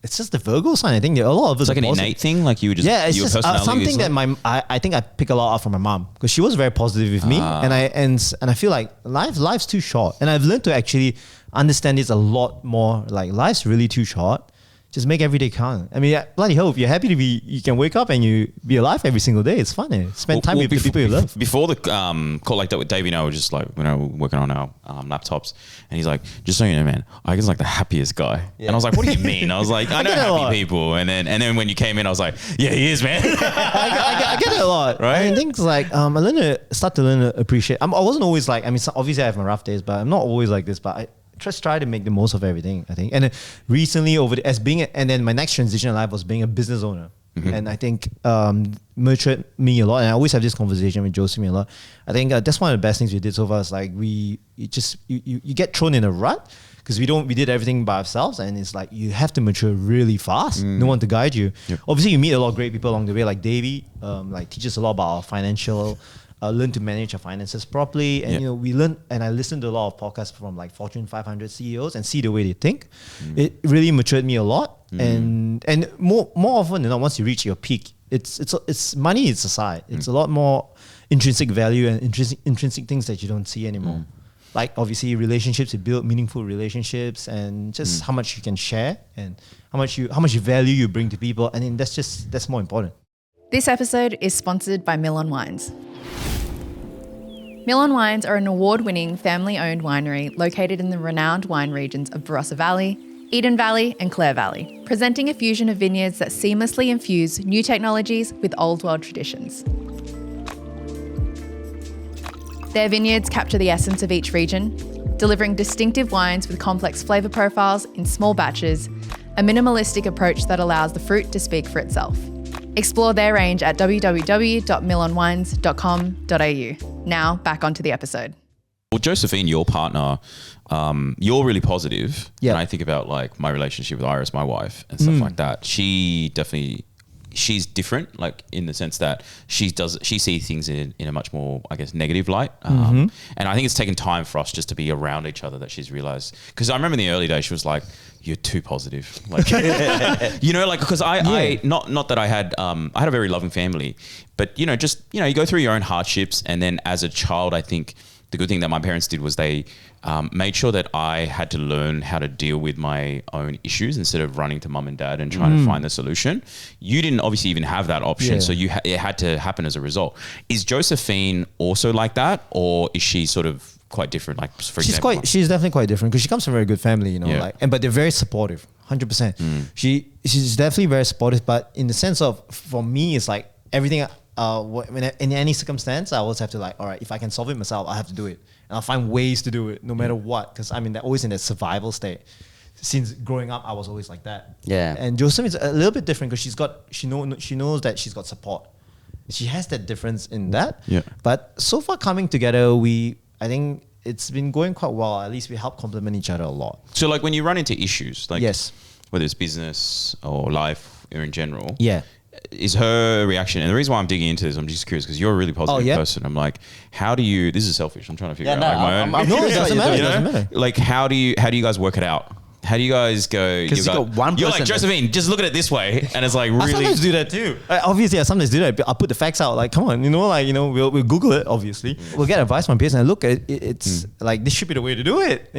it's just the Virgo sign. I think a lot of us.
It's like an innate thing. Like you just.
Yeah, it's just something that I think I pick a lot up from my mom, because she was very positive with me, and I feel like life's too short, and I've learned to actually understand this a lot more. Like life's really too short. just make every day count. I mean, bloody hell, if you're happy to be, you can wake up and you be alive every single day. It's fun. Spend time with the people you love.
Before the call like that with Davie and I were just like, working on our laptops, and he's like, just so you know, man, Eigen's like the happiest guy. And I was like, what do you mean? I was like, I know happy people. And then when you came in, I was like, yeah, he is, man.
I get it a lot.
Right?
I think like, I start to learn to appreciate. I wasn't always like, I mean, obviously I have my rough days, but I'm not always like this, but I just try to make the most of everything, I think. And then recently and then my next transition in life was being a business owner. And I think matured me a lot. And I always have this conversation with Josephine a lot. I think that's one of the best things we did so far is like you get thrown in a rut because we did everything by ourselves, and it's like you have to mature really fast. No one to guide you. Yep. Obviously you meet a lot of great people along the way, like Davie, like teaches a lot about our financial learn to manage our finances properly. And we learn, and I listened to a lot of podcasts from like Fortune 500 CEOs and see the way they think. It really matured me a lot. And more often than not, once you reach your peak, it's money is aside. It's a lot more intrinsic value and intrinsic things that you don't see anymore. Like obviously relationships, you build meaningful relationships, and just how much you can share and how much value you bring to people. And then that's more important.
This episode is sponsored by Millon Wines. Millon Wines are an award-winning family-owned winery located in the renowned wine regions of Barossa Valley, Eden Valley and Clare Valley, presenting a fusion of vineyards that seamlessly infuse new technologies with old world traditions. Their vineyards capture the essence of each region, delivering distinctive wines with complex flavour profiles in small batches, a minimalistic approach that allows the fruit to speak for itself. Explore their range at www.millonwines.com.au. Now, back onto the episode.
Well, Josephine, your partner, you're really positive.
Yeah.
And I think about like my relationship with Iris, my wife, and stuff like that. She's different, like in the sense that she sees things in a much more, I guess, negative light. And I think it's taken time for us just to be around each other that she's realized. Because I remember in the early days, she was like, "You're too positive," like like because I not that I had a very loving family, but you go through your own hardships, and then as a child, I think the good thing that my parents did was they made sure that I had to learn how to deal with my own issues instead of running to mum and dad and trying to find the solution. You didn't obviously even have that option, so it had to happen as a result. Is Josephine also like that, or is she sort of quite different? Like, for example,
she's definitely quite different because she comes from a very good family, but they're very supportive, 100%. She's definitely very supportive, but in the sense of, for me, it's like everything. When in any circumstance, I always have to like, all right, if I can solve it myself, I have to do it, and I'll find ways to do it no matter what, because I'm always in that survival state. Since growing up, I was always like that. Yeah. And Josephine is a little bit different because she knows that she's got support. She has that difference in that. Yeah. But so far coming together, I think it's been going quite well. At least we help complement each other a lot.
So like when you run into issues, like
yes,
whether it's business or life or in general, is her reaction, and the reason why I'm digging into this, I'm just curious because you're a really positive person. I'm like, how do you? This is selfish. I'm trying to figure out my own.
No, it doesn't matter. It doesn't matter.
Like, how do you guys work it out? How do you guys go?
Because you got one person.
You're like, Josephine, just look at it this way, and it's like really.
I sometimes do that too. Obviously, I sometimes do that. I'll put the facts out. Like, come on, we'll Google it. Obviously, we'll get advice from peers and look at it. It's like this should be the way to do it.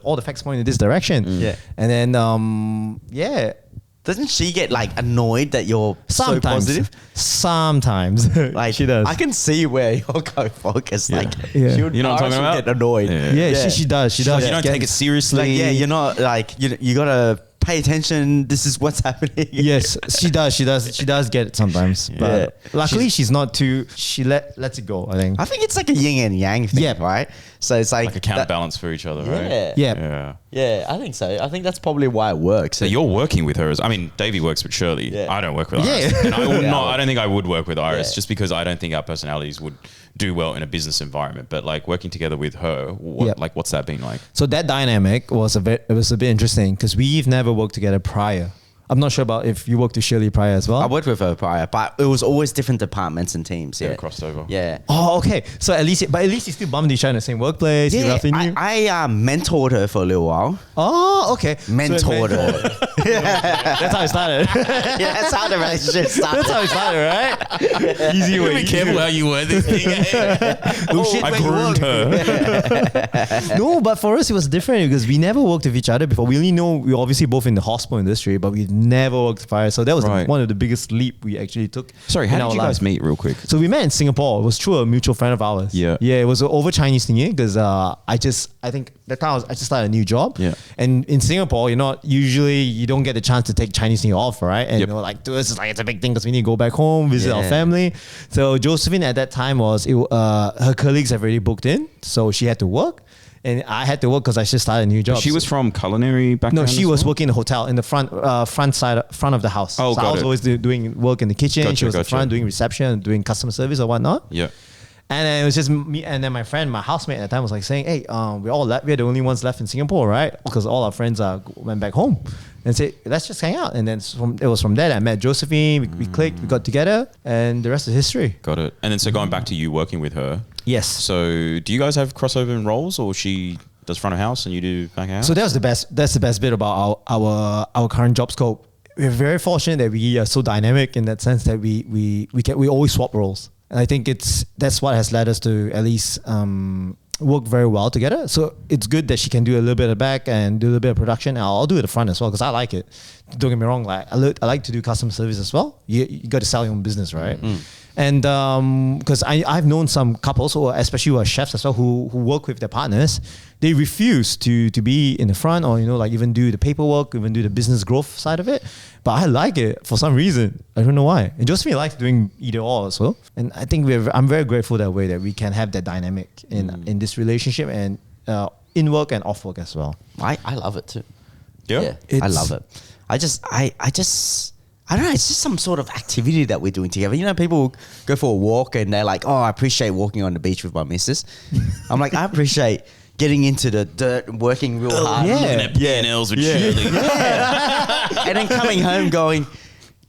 All the facts point in this direction. Yeah, and then
Doesn't she get like annoyed that you're so positive?
Sometimes.
Like
she does.
I can see where you're going focused. Like
you know what I'm talking about?
Get annoyed.
Yeah. She does. She does.
You don't take it seriously.
Like, you're not like you gotta pay attention. This is what's happening.
Yes, she does. She does get it sometimes. But luckily she's not too. She lets it go. I think
it's like a yin and yang thing, right? So it's like
a counterbalance for each other, right?
Yeah, I think so. I think that's probably why it works.
So you're working with her Davie works with Shirley. Yeah. I don't work with Iris. And I don't think I would work with Iris just because I don't think our personalities would do well in a business environment. But like working together with her, what's that been like?
So that dynamic was a bit interesting because we've never worked together prior. I'm not sure about if you worked with Shirley prior as well.
I worked with her prior, but it was always different departments and teams. Yeah,
crossed over.
Yeah.
Oh, okay. So at least you still bumped each other in the same workplace.
Yeah, I mentored her for a little while.
Oh, okay.
Mentored her.
That's how it started.
Yeah, that's how the relationship started.
That's how it started, right? Easy way.
Be careful how you word this thing. I groomed her.
No, but for us it was different because we never worked with each other before. We only know we're obviously both in the Hospo industry, but we never worked prior. So that was
Right.
one of the biggest leap we actually took.
Sorry,
in
how
our
did you
life.
guys meet real quick?
So we met in Singapore. It was through a mutual friend of ours.
Yeah.
Yeah, it was over Chinese New Year because I think that time I just started a new job.
Yeah.
And in Singapore, you don't get the chance to take Chinese New Year off, right? And
Yep.
like to us, it's like it's a big thing because we need to go back home, visit our
Yeah.
family. So Josephine at that time her colleagues have already booked in, so she had to work. And I had to work because I just started a new job.
She was from culinary background.
No, she
as
was
well?
working in the hotel in the front of the house.
Oh,
so
got
I was
it.
always doing work in the kitchen.
Gotcha,
She was in the
gotcha.
front doing reception, doing customer service or whatnot.
Yeah.
And then it was just me, and then my friend, my housemate at the time was like saying, "Hey, we're the only ones left in Singapore, right? Because all our friends went back home." And said, "Let's just hang out." And then it was from there that I met Josephine. We clicked, we got together, and the rest is history.
Got it. And then so going back to you working with her.
Yes.
So do you guys have crossover in roles, or she does front of house and you do back of house?
So that was the best. That's the best bit about our current job scope. We're very fortunate that we are so dynamic in that sense that we always swap roles, and I think that's what has led us to at least work very well together. So it's good that she can do a little bit of back and do a little bit of production. And I'll do it the front as well because I like it. Don't get me wrong. Like I like to do customer service as well. You got to sell your own business, right? And because I've known some couples, or especially who are chefs as well, who work with their partners, they refuse to be in the front or like even do the paperwork, even do the business growth side of it. But I like it for some reason. I don't know why. And Josephine likes doing either or also. And I think I'm very grateful that way that we can have that dynamic in this relationship and in work and off work as well.
I love it too.
Yeah.
I love it. I don't know, it's just some sort of activity that we're doing together. People go for a walk and they're like, "Oh, I appreciate walking on the beach with my missus." I'm like, I appreciate getting into the dirt and working real hard.
yeah.
Looking at P&Ls with Shirley.
And then coming home going,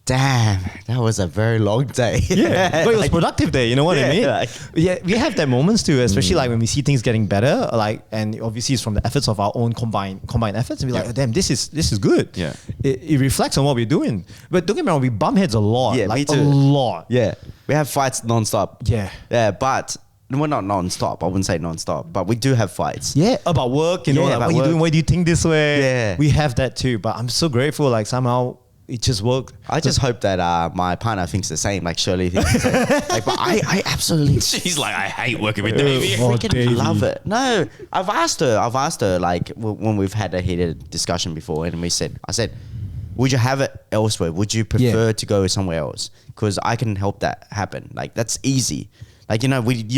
"Damn, that was a very long day."
Yeah, but it was productive day. You know what I mean?
like-
Yeah, we have that moments too, especially like when we see things getting better. And obviously it's from the efforts of our own combined efforts. And we're like,
Yeah.
"Oh, damn, this is good."
Yeah.
it reflects on what we're doing. But don't get me wrong, we bump heads a lot.
Yeah,
like
me too.
a lot.
Yeah. We have fights non-stop.
Yeah.
Yeah, but we're not non-stop. I wouldn't say non-stop, but we do have fights.
Yeah, about work. Like,
about
what are you
work.
doing? Why do you think this way?
Yeah.
we have that too. But I'm so grateful. Like somehow it just worked.
I just hope that my partner thinks the same, like Shirley thinks the same. Like, but I absolutely
She's like, I hate working with Davie.
Oh,
freaking
Davie.
love it. No, I've asked her like when we've had a heated discussion before, and I said, would you have it elsewhere? Would you prefer to go somewhere else? Because I can help that happen. Like that's easy. Like you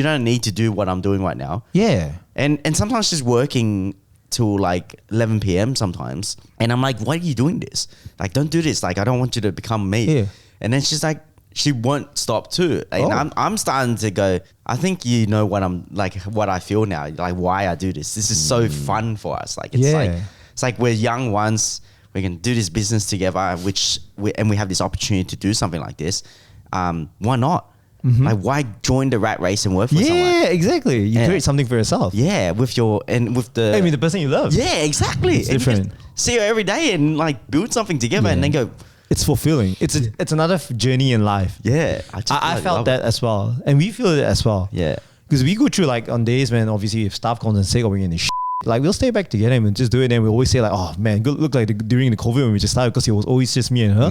don't need to do what I'm doing right now.
Yeah.
And sometimes just working till like 11 p.m. sometimes, and I'm like, why are you doing this? Like, don't do this. Like, I don't want you to become me.
Yeah.
And then she's like, she won't stop too. And
Oh.
I'm starting to go, I think you know what I'm like, what I feel now, like why I do this. This is so fun for us. Like, it's like we're young ones. We can do this business together, and we have this opportunity to do something like this. Why not? Like, why join the rat race and work for someone?
Yeah, exactly. You
Yeah.
create something for yourself.
Yeah, with
the person you love.
yeah, exactly.
It's
And you
different.
just see her every day and like build something together, and then go,
It's fulfilling. It's another journey in life.
yeah.
I felt that as well, and we feel it as well.
Yeah.
because we go through like on days when obviously if staff calls in sick or we're in the like we'll stay back together and just do it. And we always say like, oh man, good look like during the COVID when we just started, because it was always just me and her.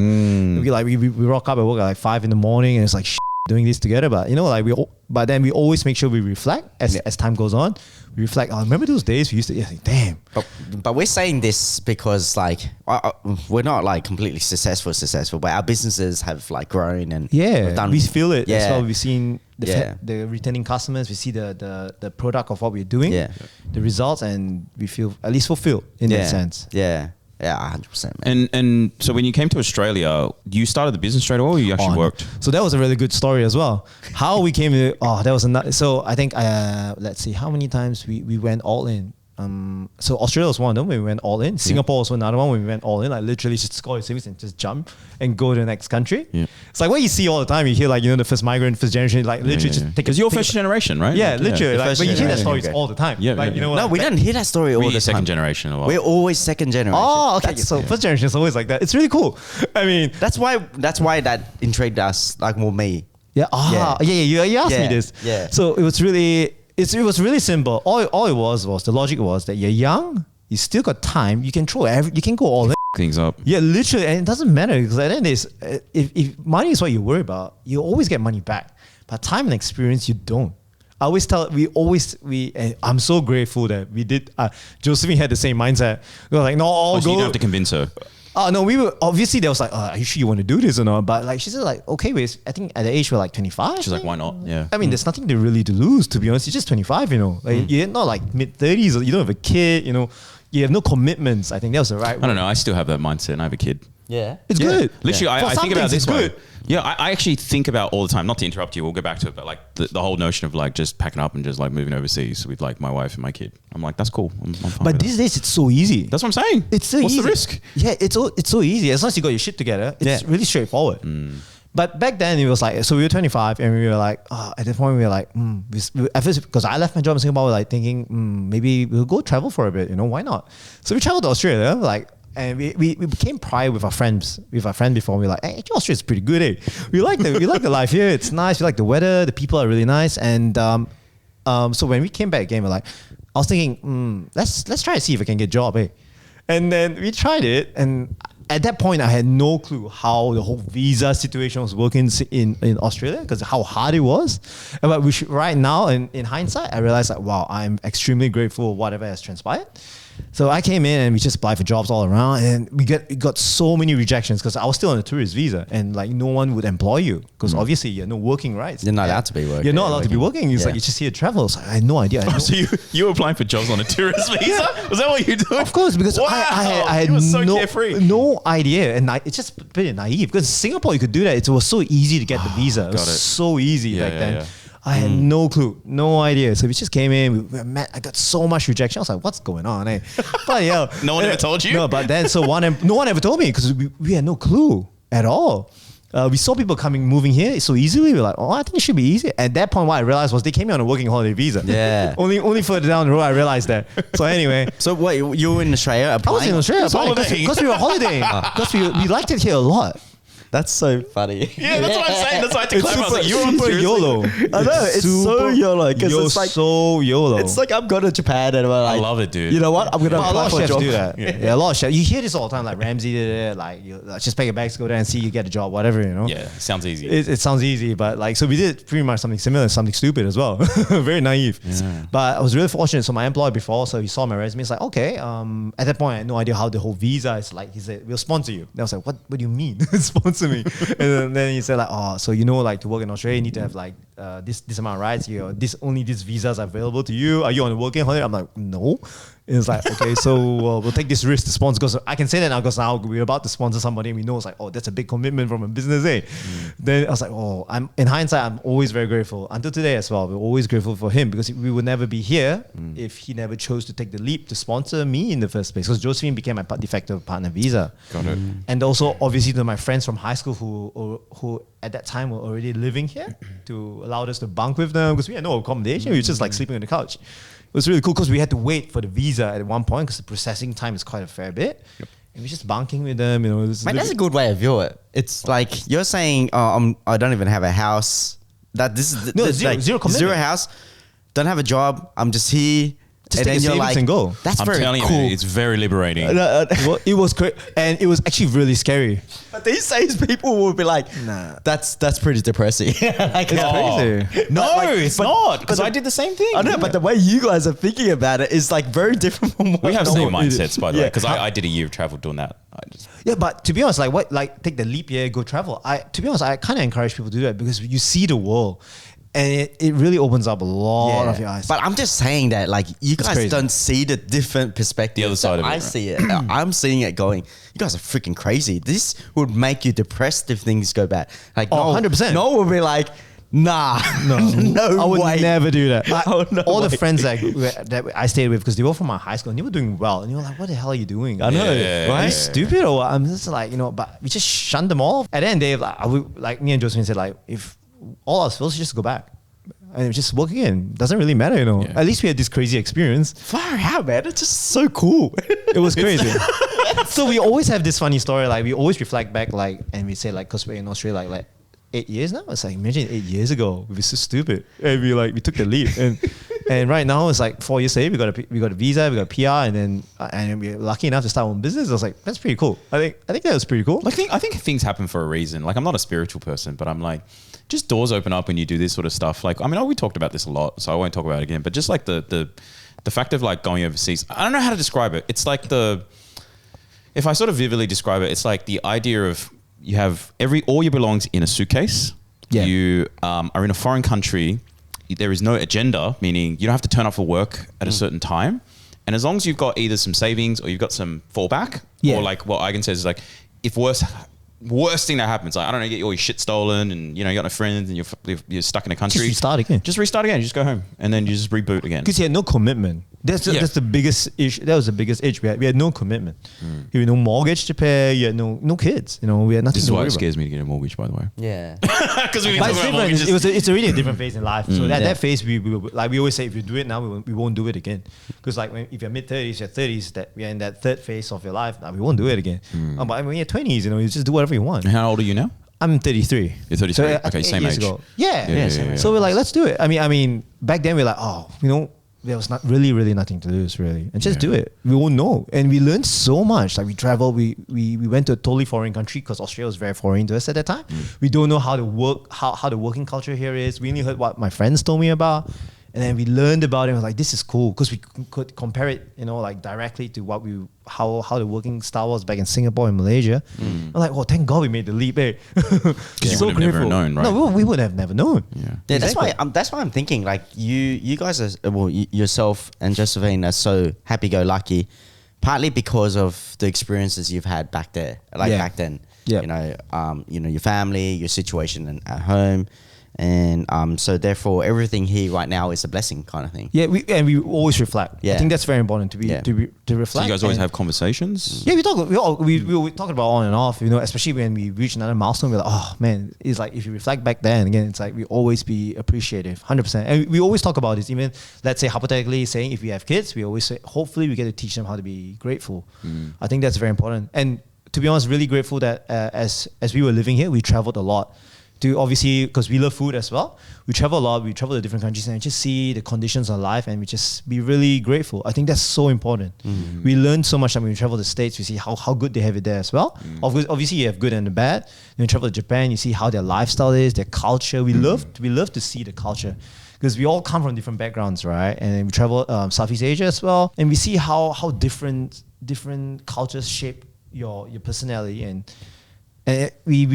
We rock up at work at like 5 a.m. and it's like doing this together. But you know, like but then we always make sure we reflect as time goes on. We reflect. Oh, remember those days we used to? Yeah, like, damn.
But we're saying this because like we're not like completely successful, but our businesses have like grown and we've done,
we feel it.
Yeah.
That's why we've seen
Yeah.
the returning customers. We see the product of what we're doing.
Yeah.
The results, and we feel at least fulfilled in that sense.
Yeah. Yeah, 100%. Man.
And so when you came to Australia, you started the business straight away, or you actually worked?
So that was a really good story as well. How we came to, that was so I think, let's see, how many times we went all in. So Australia was one of them when we went all in. Singapore was another one when we went all in. Like literally just score your savings and just jump and go to the next country.
Yeah.
It's like what you see all the time. You hear like, the first migrant, first generation, like literally just take
Because you're first generation, right?
Yeah,
Like,
literally.
The
Like,
first
but you hear that
generation
stories
immigrant.
all the time.
Yeah,
like,
yeah,
you know
yeah.
what?
No, we don't hear that story all
We're
the
second
time.
generation. Or what?
We're always second generation.
Oh, okay.
That's,
So first generation is always like that. It's really cool. I mean,
that's why that intrigued us, like more me.
yeah. You asked me
Yeah,
this.
yeah.
So it was really simple. All it was the logic was that you're young, you still got time, you can go all in.
things up.
Yeah, literally, and it doesn't matter because at the end of the day, if money is what you worry about, you always get money back. But time and experience, you don't. I always tell, and I'm so grateful that we did. Josephine had the same mindset. We were like, no, I'll
So
go.
you don't have to convince her.
No, we were obviously there was like, are you sure you want to do this or not? But like she said, like, okay, wait, I think at the age we're like 25.
She's like, why not? Yeah.
I mean, there's nothing to really to lose, to be honest. You're just 25, you know. Like you're not like mid 30s. You don't have a kid, you know. You have no commitments. I think that was the right.
I don't know. I still have that mindset and I have a kid.
Yeah.
It's good.
Literally,
For
I
some
think about
things,
this
it's
way.
good.
Yeah, I actually think about all the time, not to interrupt you, we'll go back to it, but like the whole notion of like just packing up and just like moving overseas with like my wife and my kid. I'm like, that's cool. I'm fine
But
with
these days, it's so easy.
that's what I'm saying.
It's so
What's
easy.
the risk?
Yeah, it's so easy. As long as you got your shit together, it's really straightforward. But back then it was like, so we were 25 and we were like, at that point we were like, at first, because I left my job in Singapore, we were like thinking, maybe we'll go travel for a bit, you know, why not? So we traveled to Australia, like, and we became prior with our friends, before. We were like, hey, actually Australia's pretty good, eh? We like the life here. It's nice. We like the weather. The people are really nice. And so when we came back again, we're like, I was thinking, let's try to see if I can get a job, eh? And then we tried it, and at that point, I had no clue how the whole visa situation was working in Australia, because how hard it was. But right now, in hindsight, I realized that, wow, I'm extremely grateful for whatever has transpired. So I came in and we just applied for jobs all around, and we got so many rejections because I was still on a tourist visa, and like no one would employ you because obviously you're no working rights.
You're not allowed to be working.
You're not allowed to be working. It's like you're just here to travel. So I had no idea.
So you were applying for jobs on a tourist visa? Was that what you doing?
Of course, because
Wow,
I had
you were so carefree.
no idea, and it's just pretty naive. Because in Singapore, you could do that. It was so easy to get the visa. It was so easy back then.
Yeah.
I had no clue, no idea. So we just came in. We met. I got so much rejection. I was like, "What's going on?" Eh? But yeah,
No one ever told you?
No, but then no one ever told me because we had no clue at all. We saw people moving here so easily. We were like, "Oh, I think it should be easy." At that point, what I realized was they came here on a working holiday visa.
Yeah.
only further down the road I realized that. So anyway.
So what, you were in Australia
I
applying?
was in Australia
holidaying.
because we were holidaying. Because we liked it here a lot.
That's so funny.
Yeah, that's what I'm saying. That's why I had to
It's
clarify. I was like, you're on
super
seriously?
YOLO.
I know, it's so YOLO, 'cause it's like-
so YOLO.
It's like I'm going to Japan and we're like,
I love it, dude.
You know what? I'm going to
a
apply
lot of
for a
chefs
job.
do that. Yeah, a lot of chefs. You hear this all the time. Like Ramsey did it. Like you just pack your bags, go there and see you get a job, whatever, you know.
Yeah, sounds easy.
It sounds easy, but like, so we did pretty much something similar, something stupid as well. Very naive.
Yeah.
But I was really fortunate. So my employer before, so he saw my resume. He's like, okay. At that point, I had no idea how the whole visa is like. He said, we'll sponsor you. And I was like, what do you mean? Sponsor me? And then he said like, oh, so you know, like to work in Australia, you need to have like this amount of rights. Only these visas are available to you. Are you on a working holiday? I'm like, no. And it's like, okay, so we'll take this risk to sponsor, because I can say that now because now we're about to sponsor somebody and we know it's like, oh, that's a big commitment from a business, eh? Then I was like, oh, in hindsight, I'm always very grateful. Until today as well, we're always grateful for him, because we would never be here if he never chose to take the leap to sponsor me in the first place, because Josephine became my de facto partner visa.
Got it.
And also, obviously, to my friends from high school who at that time were already living here, to allow us to bunk with them, because we had no accommodation. We were just like sleeping on the couch. It was really cool because we had to wait for the visa at one point because the processing time is quite a fair bit. Yep. And we're just bunking with them, you know.
Man, that's a good way of view it. It's like you're saying, I don't even have a house. That this is
zero commitment.
Zero house. Don't have a job. I'm just here.
Just take the savings and go.
That's
I'm
very
telling
cool.
you, it's very liberating.
Well, it was great, and it was actually really scary.
But these days, people will be like,
Nah.
that's pretty depressing. Like,
It's crazy.
No,
But, like,
it's
but-
not, because
but
I did the same thing.
I know, but the way you guys are thinking about it is like very different from what
we have
the
same
whole-
mindsets, by the way,
Yeah.
because I did a year of travel doing that.
Yeah, but to be honest, take the leap year, go travel. To be honest, I kind of encourage people to do that because you see the world, and it really opens up a lot of your eyes.
But I'm just saying that, like, you guys
crazy.
don't see the different perspective.
The other side of it,
I
right?
see it. I'm seeing it going, you guys are freaking crazy. This would make you depressed if things go bad. Like,
Oh, 100%.
No one will be like, nah, no
I would
way.
never do that.
Oh, no
all
way.
the friends that I stayed with, because they were from my high school and they were doing well, and you were like, what the hell are you doing? I know,
Yeah,
right?
yeah.
Stupid or what? I'm just like, but we just shunned them off. At the end of the day, like me and Josephine said, like, if all else fails, just go back and just work again. Doesn't really matter,
Yeah.
At least we had this crazy experience.
Far out, man. It's just so cool.
It was crazy. So we always have this funny story. Like, we always reflect back, like, and we say, like, because we're in Australia, like 8 years now. It's like, imagine 8 years ago, we were so stupid, and we took the leap. And And right now it's like 4 years later, we got a visa, we got a PR, and we're lucky enough to start our own business. I was like, that's pretty cool. I think that was pretty cool.
Like, I think things happen for a reason. Like, I'm not a spiritual person, but I'm like, just doors open up when you do this sort of stuff. Like, I mean, we talked about this a lot, so I won't talk about it again. But just like the fact of like going overseas, I don't know how to describe it. It's like if I sort of vividly describe it, it's like the idea of you have all your belongings in a suitcase.
Yeah.
You are in a foreign country. There is no agenda, meaning you don't have to turn up for work at a certain time. And as long as you've got either some savings or you've got some fallback, or like what Eigen says is like, if worst thing that happens, like, I don't know, you get all your shit stolen and you got no friends and you're stuck in a country. Just restart again. You just go home and then you just reboot again.
Because you had no commitment. That's the biggest issue. That was the biggest issue. We had no commitment. You had no mortgage to pay. You had no kids. We had nothing.
This is
to
why
worry
it scares me to get a mortgage, by the way.
Yeah.
Because we
But
talking about mortgages.
it's a really different phase in life. So that phase, we always say, if you do it now, we won't do it again. Because like if you're mid-30s, your 30s, that we are in that third phase of your life, we won't do it again. But when you're 20s, you just do whatever you want.
And how old are you now?
I'm 33.
You're 33.
So,
okay, same age.
Yeah.
Same age.
So we're like, let's do it. I mean, back then we're like, there was not really nothing to lose, really, and just do it. We won't know, and we learned so much. Like we traveled, we went to a totally foreign country because Australia was very foreign to us at that time. We don't know how to work, how the working culture here is. We only heard what my friends told me about, and then we learned about it. I was like, this is cool because we could compare it, like directly to what how the working style was back in Singapore and Malaysia. I'm like, thank God we made the leap, eh?
Because you would have never known, right?
No, we would have never known.
Yeah,
Exactly.
that's why I'm thinking like you guys are yourself and Josephine are so happy-go-lucky, partly because of the experiences you've had back there, back then.
Yeah.
Your family, your situation at home. And so therefore everything here right now is a blessing kind of thing.
Yeah, we always reflect. I think that's very important to reflect.
So you guys always have conversations?
Yeah, we talk about on and off, especially when we reach another milestone, we're like, oh man, it's like if you reflect back then, again, it's like we always be appreciative, 100%. And we always talk about this, even let's say hypothetically saying if we have kids, we always say, hopefully we get to teach them how to be grateful. I think that's very important. And to be honest, really grateful that as we were living here, we traveled a lot. Obviously, because we love food as well, we travel a lot. We travel to different countries and just see the conditions of life, and we just be really grateful. I think that's so important. We learn so much when we travel to the States. We see how good they have it there as well. Obviously, you have good and the bad. When you travel to Japan, you see how their lifestyle is, their culture. We love to see the culture, because we all come from different backgrounds, right? And then we travel Southeast Asia as well, and we see how different cultures shape your personality, and we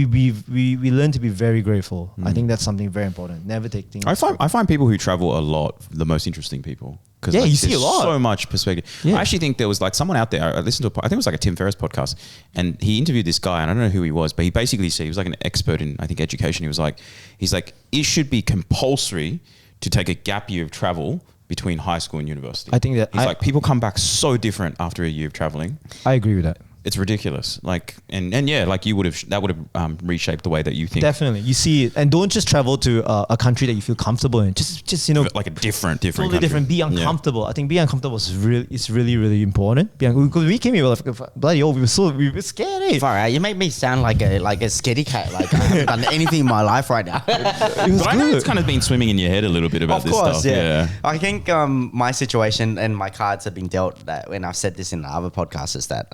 learn to be very grateful. I think that's something very important. Never take things.
I find people who travel a lot the most interesting people. Because
you see a lot.
So much perspective.
Yeah.
I actually think there was like someone out there. I listened to I think it was like a Tim Ferriss podcast, and he interviewed this guy, and I don't know who he was, but he basically said he was like an expert in education. He's like it should be compulsory to take a gap year of travel between high school and university.
I think that
he's like people come back so different after a year of traveling.
I agree with that.
It's ridiculous. Like, and yeah, like that would have reshaped the way that you think.
Definitely. You see it. And don't just travel to a country that you feel comfortable in. Just
like a different
totally
country.
different. Be uncomfortable. I think being uncomfortable is really important. Because we came here, we were like, bloody hell, we were scared, eh?
Far out. You make me sound like a scaredy cat. Like I haven't done anything in my life right now.
It was
but I know it's kind of been swimming in your head a little bit about
of
this
course,
stuff.
Yeah. I think my situation and my cards have been dealt that when I've said this in the other podcasts is that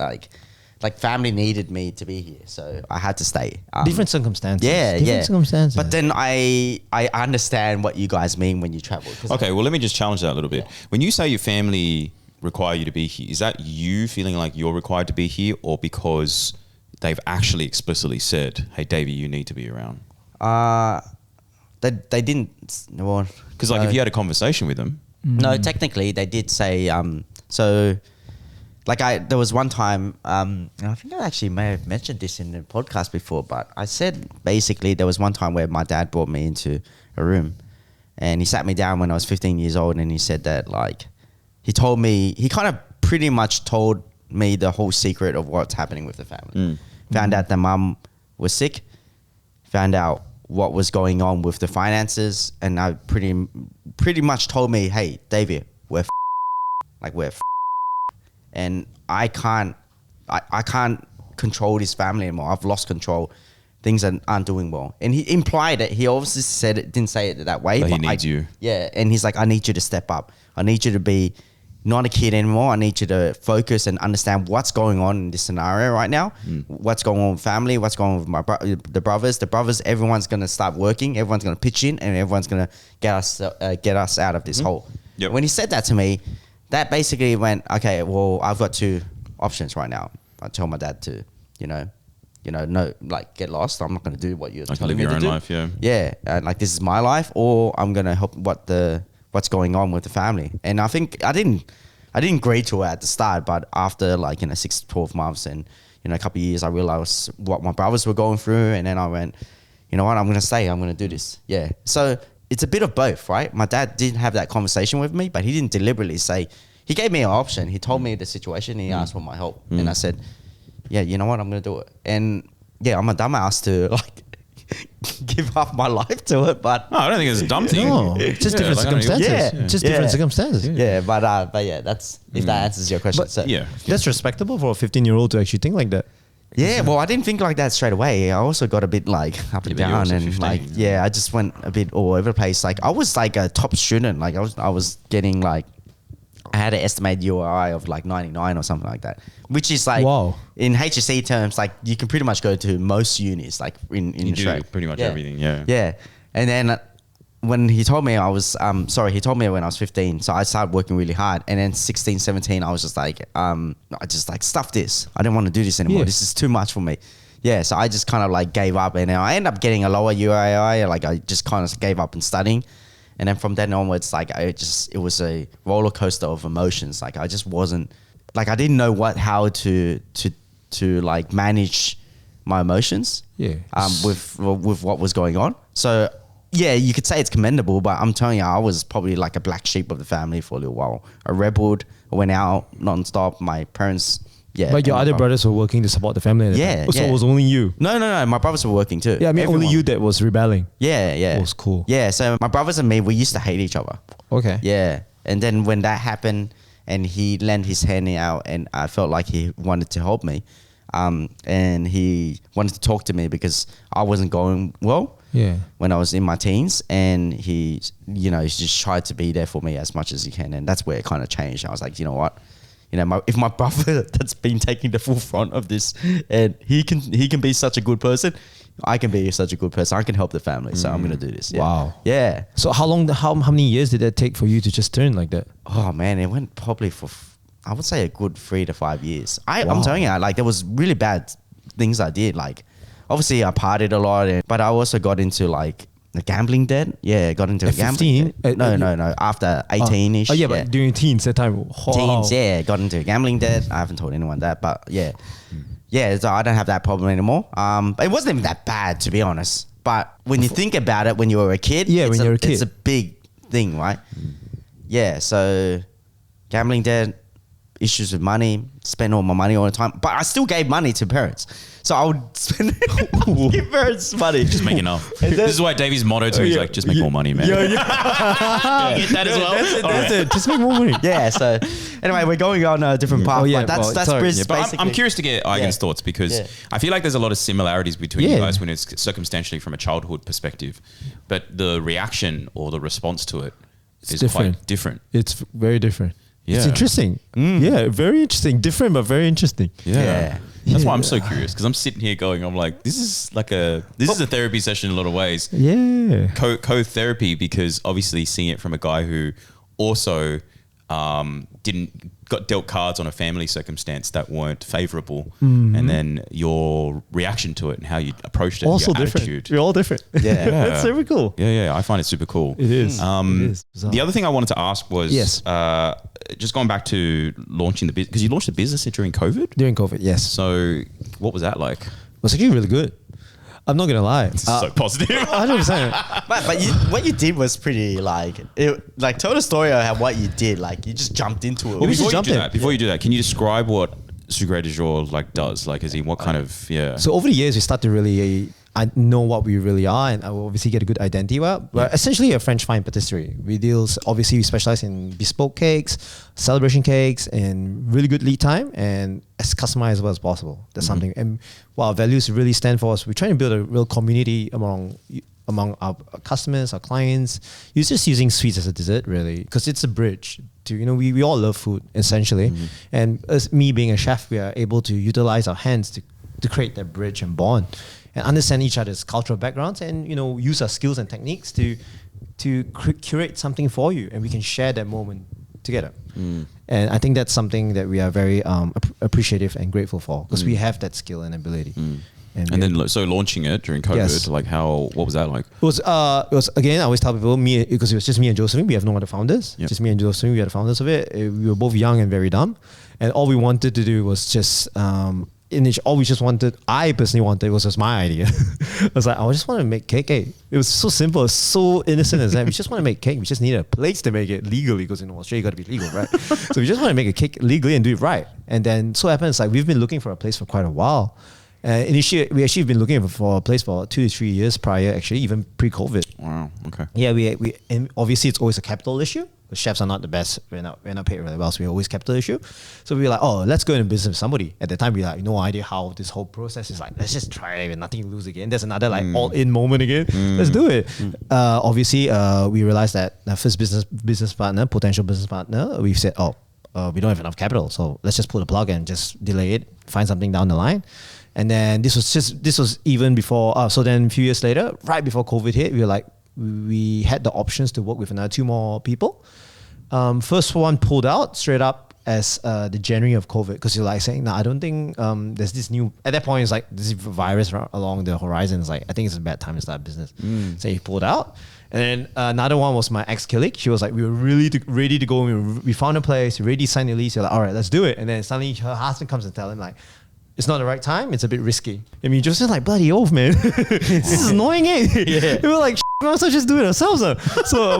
like family needed me to be here, so I had to stay.
Different circumstances.
Different
circumstances.
But then I understand what you guys mean when you travel.
Okay, well, let me just challenge that a little bit. When you say your family require you to be here, is that you feeling like you're required to be here, or because they've actually explicitly said, "Hey, Davie, you need to be around"?
They didn't. Well,
because if you had a conversation with them,
no, technically they did say. So. There was one time, and I think I actually may have mentioned this in the podcast before, but I said basically there was one time where my dad brought me into a room, and he sat me down when I was 15 years old, and he said that he kind of pretty much told me the whole secret of what's happening with the family. Found out that mum was sick, found out what was going on with the finances, and I pretty much told me, hey, Davie, we're and I can't control this family anymore. I've lost control. things aren't doing well. And he implied it. He obviously said it, didn't say it that way.
But he needs you.
Yeah. And he's like, I need you to step up. I need you to be not a kid anymore. I need you to focus and understand what's going on in this scenario right now. What's going on with family, what's going on with the brothers. Everyone's going to start working. Everyone's going to pitch in and everyone's going to get us out of this hole.
Yep.
When he said that to me, that basically went, okay, well, I've got two options right now. I tell my dad to, no, like get lost. I'm not going to do what you're telling
live
me
your
to
own
do.
life, yeah.
Yeah, and like this is my life, or I'm going to help what's going on with the family. And I think I didn't agree to it at the start, but after 6 to 12 months and a couple of years, I realized what my brothers were going through, and then I went, you know what, I'm going to stay. I'm going to do this. Yeah. So it's a bit of both, right? My dad did have that conversation with me, but he didn't deliberately say. He gave me an option. He told me the situation. He asked for my help, and I said, yeah, you know what, I'm going to do it. And yeah, I'm a dumbass to give up my life to it, but
No, I don't think it's a dumb thing.
No, just different circumstances.
Yeah.
Just different circumstances.
yeah, but yeah, that's if that answers your question.
But
So,
Yeah.
That's respectable for a 15-year-old to actually think like that.
yeah, well, I didn't think like that straight away. I also got a bit up and
but you're
down,
also
and
15,
I just went a bit all over the place. Like I was like a top student. Like I was getting I had an estimated URI of 99 or something like that, which is
Wow.
in HSC terms, you can pretty much go to most unis in
You
Australia.
do pretty much everything, yeah.
Yeah. And then when he told me he told me when I was 15, so I started working really hard. And then 16, 17, I was just I stuff this. I didn't want to do this anymore.
Yeah.
This is too much for me. Yeah, so I just kind of gave up, and I ended up getting a lower UAI. I just kind of gave up in studying. And then from then onwards, it was a roller coaster of emotions. I just wasn't, I didn't know how to manage my emotions.
Yeah.
With what was going on. So yeah, you could say it's commendable, but I'm telling you, I was probably a black sheep of the family for a little while. I rebelled, I went out nonstop. My parents, yeah.
But your other brothers were working to support the family. At the
Yeah,
time. So
yeah.
it was only you.
No. My brothers were working too.
Yeah, I mean, only
Everyone.
you that was rebelling.
Yeah.
It was cool.
Yeah, so my brothers and me, we used to hate each other.
Okay.
Yeah. And then when that happened and he lent his hand out and I felt like he wanted to help me, and he wanted to talk to me because I wasn't going well when I was in my teens, and he just tried to be there for me as much as he can. And that's where it kind of changed. I was like, you know what? If my brother that's been taking the full front of this, and he can be such a good person, I can be such a good person. I can help the family, so I'm gonna do this. Yeah.
Wow.
Yeah.
So how many years did that take for you to just turn like that?
Oh man, it went probably for I would say a good 3 to 5 years. I'm
Wow.
telling you, there was really bad things I did. Obviously I partied a lot, but I also got into the gambling debt. Yeah, got into
At
a gambling
15?
debt. No. After 18-ish.
Oh yeah, but during teens that time. Wow.
Teens, yeah, got into gambling debt. I haven't told anyone that, but yeah. Yeah, so I don't have that problem anymore. It wasn't even that bad, to be honest. But when you think about it, when you were a kid,
Yeah, when you're a kid.
it's a big thing, right? Yeah, so gambling debt, issues with money, spend all my money all the time. But I still gave money to parents. So I would spend give parents money.
Just make enough. This is why Davie's motto to me is just make more money, man.
Yeah.
You get that as well?
That's it. Just make more money.
Yeah, so anyway, we're going on a different path.
Oh, yeah,
but that's
sorry.
basically.
But I'm curious to get Eigen's thoughts because I feel like there's a lot of similarities between you
Yeah.
guys when it's circumstantially from a childhood perspective, but the reaction or the response to it is quite different.
It's very different. It's
Yeah.
interesting. Yeah, very interesting. Different, but very interesting.
Yeah.
That's why I'm so curious because I'm sitting here going, I'm like, this is a therapy session in a lot of ways.
Yeah.
Co-therapy because obviously seeing it from a guy who also got dealt cards on a family circumstance that weren't favorable, and then your reaction to it and how you approached it,
Also
your
different.
attitude.
We're all different.
Yeah.
That's super cool.
Yeah, I find it super cool.
It is. It is bizarre.
The other thing I wanted to ask was,
Yes.
just going back to launching the business, because you launched a business during COVID.
During COVID, yes.
So what was that like?
It was actually really good. I'm not gonna lie.
So positive.
100%.
But what you did was pretty tell the story of what you did. You just jumped into it.
Well, we
Before
just
you
jumped
do
in.
that, can you describe what Sucre du Jour does? As in what kind of
So over the years, we started really I know what we really are, and I will obviously get a good identity. Well, we're essentially a French fine patisserie. We specialize in bespoke cakes, celebration cakes, and really good lead time, and as customizable as possible. That's something. And what our values really stand for is we're trying to build a real community among our customers, our clients. You're just using sweets as a dessert, really, because it's a bridge to, we all love food, essentially. And as me being a chef, we are able to utilize our hands to create that bridge and bond and understand each other's cultural backgrounds and, use our skills and techniques to curate something for you, and we can share that moment together. And I think that's something that we are very appreciative and grateful for, because we have that skill and ability. And
then, so launching it during COVID, what was that like?
It was again, I always tell people, because it was just me and Josephine. We have no other founders. Just me and Josephine. We are the founders of it. We were both young and very dumb, and all we wanted to do was just I personally wanted, it was just my idea. I was like, I just want to make cake. It was so simple, it's so innocent as that. We just want to make cake. We just need a place to make it legally, because in Australia you got to be legal, right? So we just want to make a cake legally and do it right. And then so happens we've been looking for a place for quite a while. Initially, we actually been looking for a place for 2 to 3 years prior, actually, even pre-COVID.
Wow. Okay.
Yeah, we and obviously it's always a capital issue. The chefs are not the best. We're not paid really well, so we're always capital issue. So we were like, let's go into business with somebody. At the time, we had no idea how this whole process is like. Let's just try it with nothing to lose again. There's another all-in moment again. Let's do it. Obviously, we realized that our first potential business partner, we've said, we don't have enough capital, so let's just pull the plug and just delay it, find something down the line. And then this was even before. So then a few years later, right before COVID hit, we had the options to work with another 2 more people. First one pulled out straight up as the January of COVID, because you're saying, I don't think there's this new, at that point it's like this virus along the horizon. It's like, I think it's a bad time to start business. So he pulled out. And then another one was my ex-colleague. She was like, we were really ready to go. We found a place, we already signed the lease. You're like, all right, let's do it. And then suddenly her husband comes and tell him it's not the right time. It's a bit risky. I mean, just like, bloody oath, man. This is annoying, eh? Yeah. We were like, we might as well just do it ourselves. So,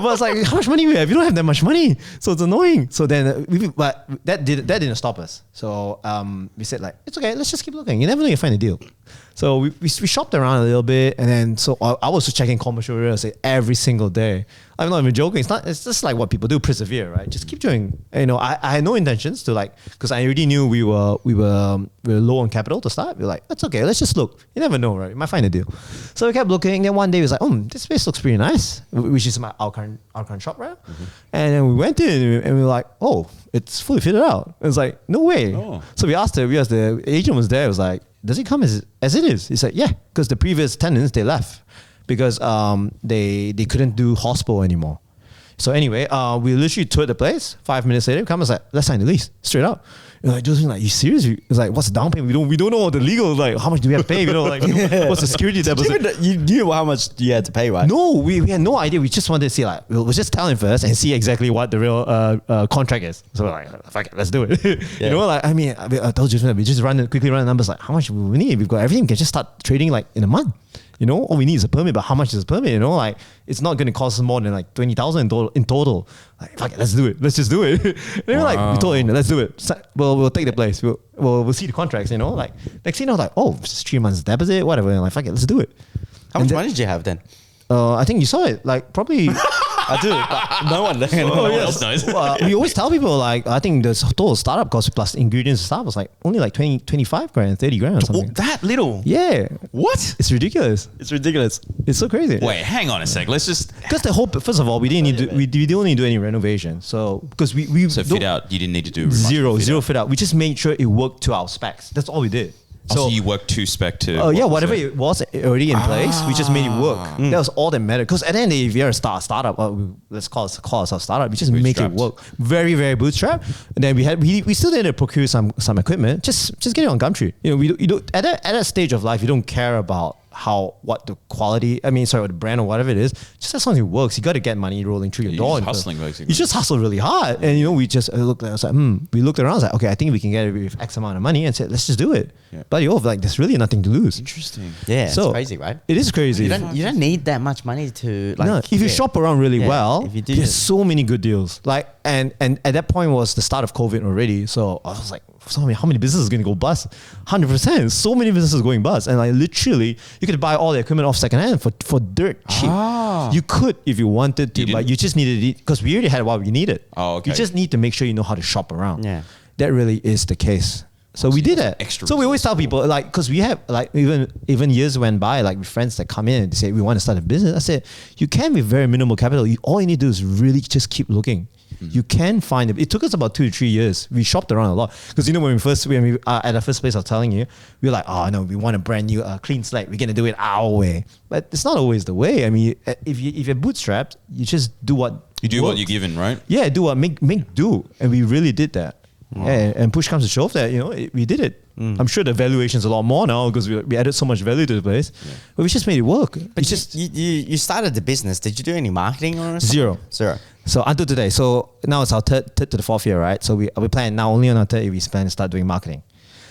but it's like, how much money we have? We don't have that much money. So it's annoying. So then, but that didn't stop us. So we said it's okay. Let's just keep looking. You never know, you find a deal. So we shopped around a little bit, and then I was just checking commercial real estate every single day. I'm not even joking. It's just like what people do, persevere, right? Just keep doing. I had no intentions to because I already knew we were low on capital to start. We were like, that's okay. Let's just look. You never know, right? You might find a deal. So we kept looking. Then one day we was like, this place looks pretty nice, which is our current shop, right? And then we went in and we were like, it's fully fitted out. It was like, no way. So we asked the agent was there. It was like, does it come as it is? He said, yeah, because the previous tenants, they left because they couldn't do Hospo anymore. So anyway, we literally toured the place. 5 minutes later, come and was like, let's sign the lease straight up. Josephine, you serious? It's like, what's the down payment? We don't know what the legal, how much do we have to pay? What's the security deposit?
You knew how much you had to pay, right?
No, we had no idea. We just wanted to see, we'll just tell him first and see exactly what the real contract is. So we're like, fuck it, let's do it. I told Josephine, we just quickly run the numbers, how much we need? We've got everything. We can just start trading in a month. All we need is a permit, but how much is a permit? It's not going to cost us more than 20,000 in total. Fuck it, let's do it. Let's just do it. And we told him, let's do it. We'll take the place. We'll see the contracts. Next thing it's 3 months deposit, whatever. And fuck it, let's do it.
How much money did you have then?
I think you saw it. Probably.
I do. But no one. No one else knows.
We always tell people I think the total startup cost plus ingredients and stuff was only 20, 25 grand, 30 grand or something.
That little?
Yeah.
What?
It's ridiculous. It's so crazy.
Wait, hang on a sec. Let's just.
Because first of all, we didn't need to. We didn't need to do any renovation. So because we
fit out, you didn't need to do
zero fit out. We just made sure it worked to our specs. That's all we did.
So you worked to spec to.
Whatever it was already in place, we just made it work. That was all that mattered. Because at the end of the day, if you're a startup, let's call ourselves a startup, we just make it work. Very, very bootstrap. And then we still need to procure some equipment. Just get it on Gumtree. We don't at that stage of life, you don't care about what the quality, what the brand or whatever it is, just as long as it works, you got to get money rolling through your door.
Just hustling, basically.
You just hustle really hard. And, we just looked at it, we looked around, okay, I think we can get it with X amount of money, and said, let's just do it. Yeah. Bloody oath, there's really nothing to lose.
Interesting.
Yeah, it's crazy, right?
It is crazy.
You don't need that much money to,
if you shop around really well, there's so many good deals. And at that point was the start of COVID already. So I was like, how many businesses are going to go bust? 100%. So many businesses going bust. And like literally, you could buy all the equipment off secondhand for dirt cheap. You could if you wanted to, but you just needed it because we already had what we needed.
Oh, okay.
You just need to make sure you know how to shop around.
Yeah.
That really is the case. So we did that. So we always tell people, like, because we have, like, even years went by, like, with friends that come in and they say, we want to start a business. I said, you can with very minimal capital. All you need to do is really just keep looking. You can find it. It took us about 2 to 3 years. We shopped around a lot. Because, when we at our first place, I was telling you, we were like, oh, no, we want a brand new clean slate. We're going to do it our way. But it's not always the way. I mean, if you're bootstrapped, you just do what
you do
works.
what you're given, right?
Yeah, do what make do. And we really did that.
Wow.
Yeah, and push comes to shove that, we did it. I'm sure the valuation's a lot more now because we added so much value to the place. Yeah. But we just made it work.
But you started the business. Did you do any marketing or something?
Zero. So until today. So now it's our third to the fourth year, right? So we plan now only on our third year we plan to start doing marketing.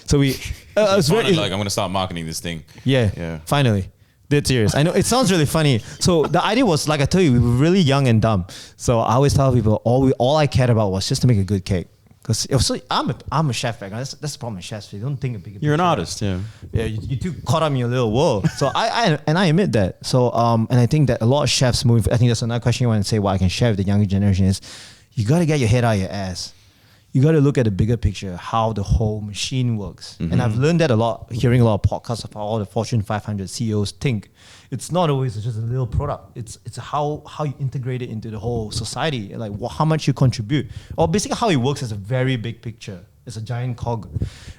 So we
it's finally like I'm going to start marketing this thing.
Yeah. Finally. Dead serious. I know it sounds really funny. So the idea was, like I told you, we were really young and dumb. So I always tell people all I cared about was just to make a good cake. Because I'm a chef background. That's the problem with chefs. They don't think a big.
You're an artist, yeah.
Yeah, you're too caught up in your little world. So I admit that. So and I think that a lot of chefs move. I think that's another question you want to say. What I can share with the younger generation is, you got to get your head out of your ass. You got to look at the bigger picture, how the whole machine works. And I've learned that a lot, hearing a lot of podcasts of how all the Fortune 500 CEOs think. It's not always just a little product. It's how you integrate it into the whole society, like how much you contribute. Or basically how it works as a very big picture. It's a giant cog.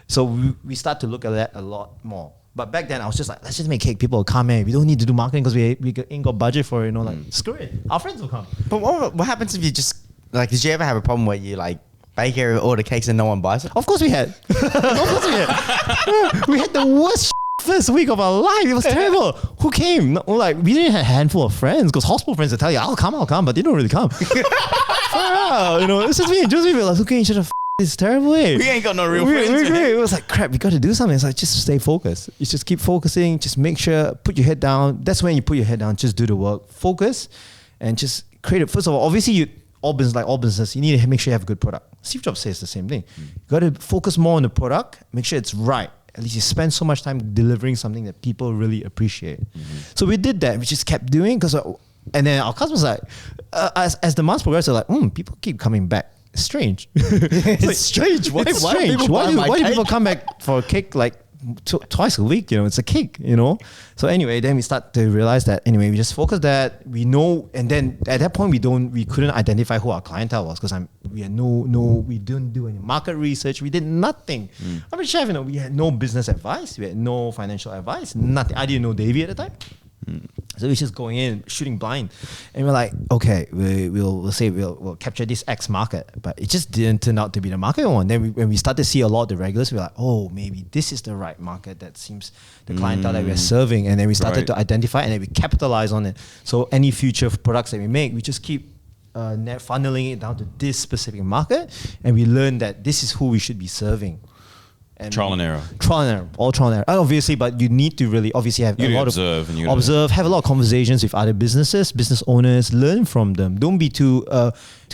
So we start to look at that a lot more. But back then I was just like, let's just make cake. People will come in. We don't need to do marketing because we ain't got budget for it. Like, screw it. Our friends will come.
But what happens if you just, like, did you ever have a problem where you like, bake all the cakes and no one buys it?
Of course we had. We had the worst first week of our life. It was terrible. Who came? Like, we didn't have a handful of friends because Hospo friends that tell you, I'll come, but they don't really come. It's just me and Josephine. We're like, okay, you should have this terrible way.
We ain't got no real friends.
It was like, crap, we got to do something. It's like, just stay focused. You just keep focusing. Just make sure, put your head down. That's when you put your head down. Just do the work. Focus and just create it. First of all, obviously all business, you need to make sure you have a good product. Steve Jobs says the same thing. You got to focus more on the product, make sure it's right. At least you spend so much time delivering something that people really appreciate. So we did that. We just kept doing and then our customers like, as the months progressed, they're like, people keep coming back. It's strange.
It's strange. Why
do people come back for a cake like twice a week? It's a cake, So anyway, then we start to realize that anyway, we just focus that we know, and then at that point we couldn't identify who our clientele was because we didn't do any market research. We did nothing. I'm a chef, we had no business advice, we had no financial advice, nothing. I didn't know Davie at the time. So we're just going in, shooting blind. And we're like, okay, we'll capture this X market. But it just didn't turn out to be the market one. Then when we started to see a lot of the regulars, we're like, oh, maybe this is the right market that seems the clientele that we're serving. And then we started to identify and then we capitalize on it. So any future products that we make, we just keep funneling it down to this specific market. And we learn that this is who we should be serving. And
trial and error.
All trial and error. Obviously, but you need to really have a lot of have a lot of conversations with other business owners, learn from them. Don't be too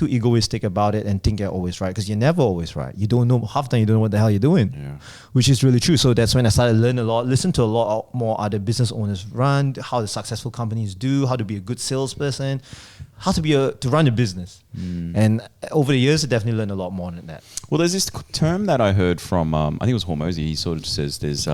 egoistic about it and think you're always right because you're never always right. You don't know, half the time you don't know what the hell you're doing, which is really true. So that's when I started to learn a lot, listen to a lot more other business owners run, how the successful companies do, how to be a good salesperson, how to run a business. And over the years, I definitely learned a lot more than that.
Well, there's this term that I heard from, I think it was Hormozy. He sort of says there's,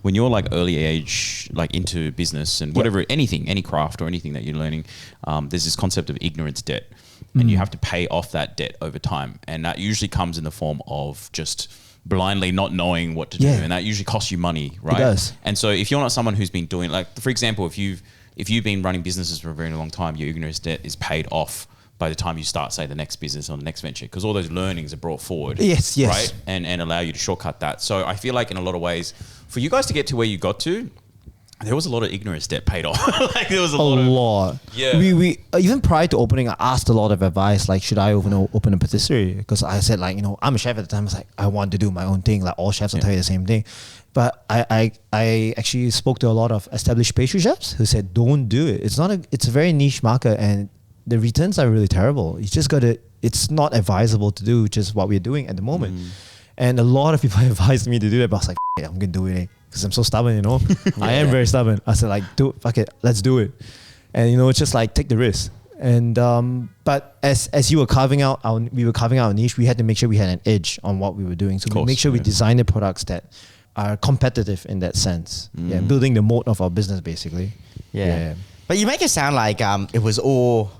when you're like early age, like into business and whatever, anything, any craft or anything that you're learning, there's this concept of ignorance debt. And you have to pay off that debt over time. And that usually comes in the form of just blindly not knowing what to do. And that usually costs you money, right?
It does.
And so if you're not someone who's been doing, like, for example, if you've been running businesses for a very long time, your ignorance debt is paid off by the time you start, say, the next business or the next venture, because all those learnings are brought forward.
Yes.
Right? And allow you to shortcut that. So I feel like in a lot of ways, for you guys to get to where you got to, there was a lot of ignorance debt paid off. Like there was a lot. Yeah.
We even prior to opening, I asked a lot of advice, like, should I open a patisserie? Because I said, like, I'm a chef at the time. I was like, I want to do my own thing. Like all chefs will tell you the same thing. But I actually spoke to a lot of established pastry chefs who said, don't do it. It's a very niche market and the returns are really terrible. You just it's not advisable to do just what we're doing at the moment. And a lot of people advised me to do that, but I was like, I'm going to do it because I'm so stubborn, you know. I am very stubborn. I said like, fuck it, let's do it. And you know, it's just like take the risk. And but as you were carving out our niche, we had to make sure we had an edge on what we were doing. So we make sure we design the products that are competitive in that sense. Yeah, building the moat of our business basically. Yeah.
But you make it sound like it was all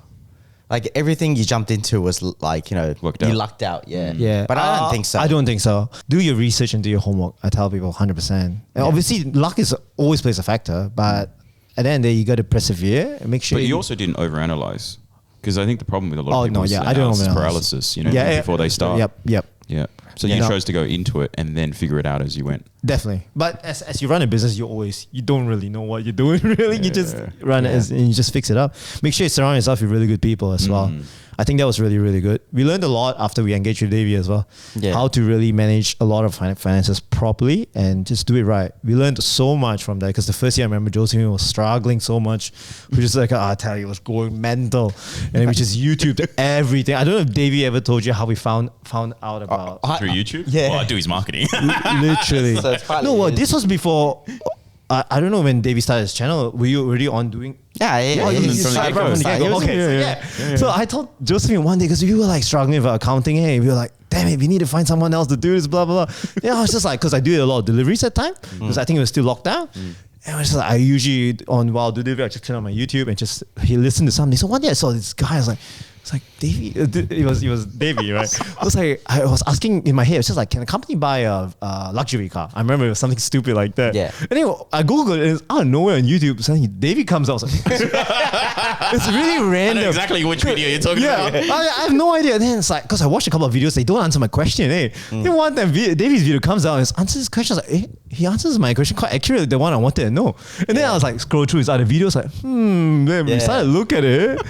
like everything you jumped into was like, you know, you lucked out.
Yeah.
But I don't think so.
I don't think so. Do your research and do your homework. I tell people 100%. And obviously luck is always plays a factor, but at the end of the day, you got to persevere and make sure.
But you also didn't overanalyze, because I think the problem with a lot of people is
I don't
analysis
overanalyze.
paralysis. You know, before they start.
Yep.
Yeah. So you chose to go into it and then figure it out as you went.
Definitely. But as you run a business, you don't really know what you're doing. Really, you just run it and you just fix it up. Make sure you surround yourself with really good people as well. I think that was really, really good. We learned a lot after we engaged with Davie as well. Yeah. How to really manage a lot of finances properly and just do it right. We learned so much from that, because the first year I remember Josephine was struggling so much. We just like, I tell you, it was going mental. And then we just YouTubed everything. I don't know if Davie ever told you how we found out about
through YouTube?
Yeah.
Well, I do his marketing.
Literally.
So it's
this was before. I don't know when Davie started his channel. Were you already on doing?
Yeah.
From the get-go.
Okay. So I told Josephine one day, because we were like struggling with accounting. Hey, we were like, damn it, we need to find someone else to do this, blah, blah, blah. Yeah, I was just like, because I do a lot of deliveries at the time, because I think it was still locked down. And I was just like, I usually, while delivery, I just turn on my YouTube and he listened to something. So one day I saw this guy, I was like, it's like Davie. It was Davie, right? I was asking in my head, it's just like, can a company buy a luxury car? I remember it was something stupid like that.
Yeah.
And anyway, I googled it, and out of nowhere on YouTube, suddenly Davie comes out. I was like, it's really random.
I know exactly which video you're talking about.
I have no idea. And then it's like, because I watched a couple of videos, they don't answer my question. Then one time Davie's video comes out and answers his question. I was like, he answers my question quite accurately, the one I wanted to know. And then I was like, scroll through his other videos, like, then we started to look at it.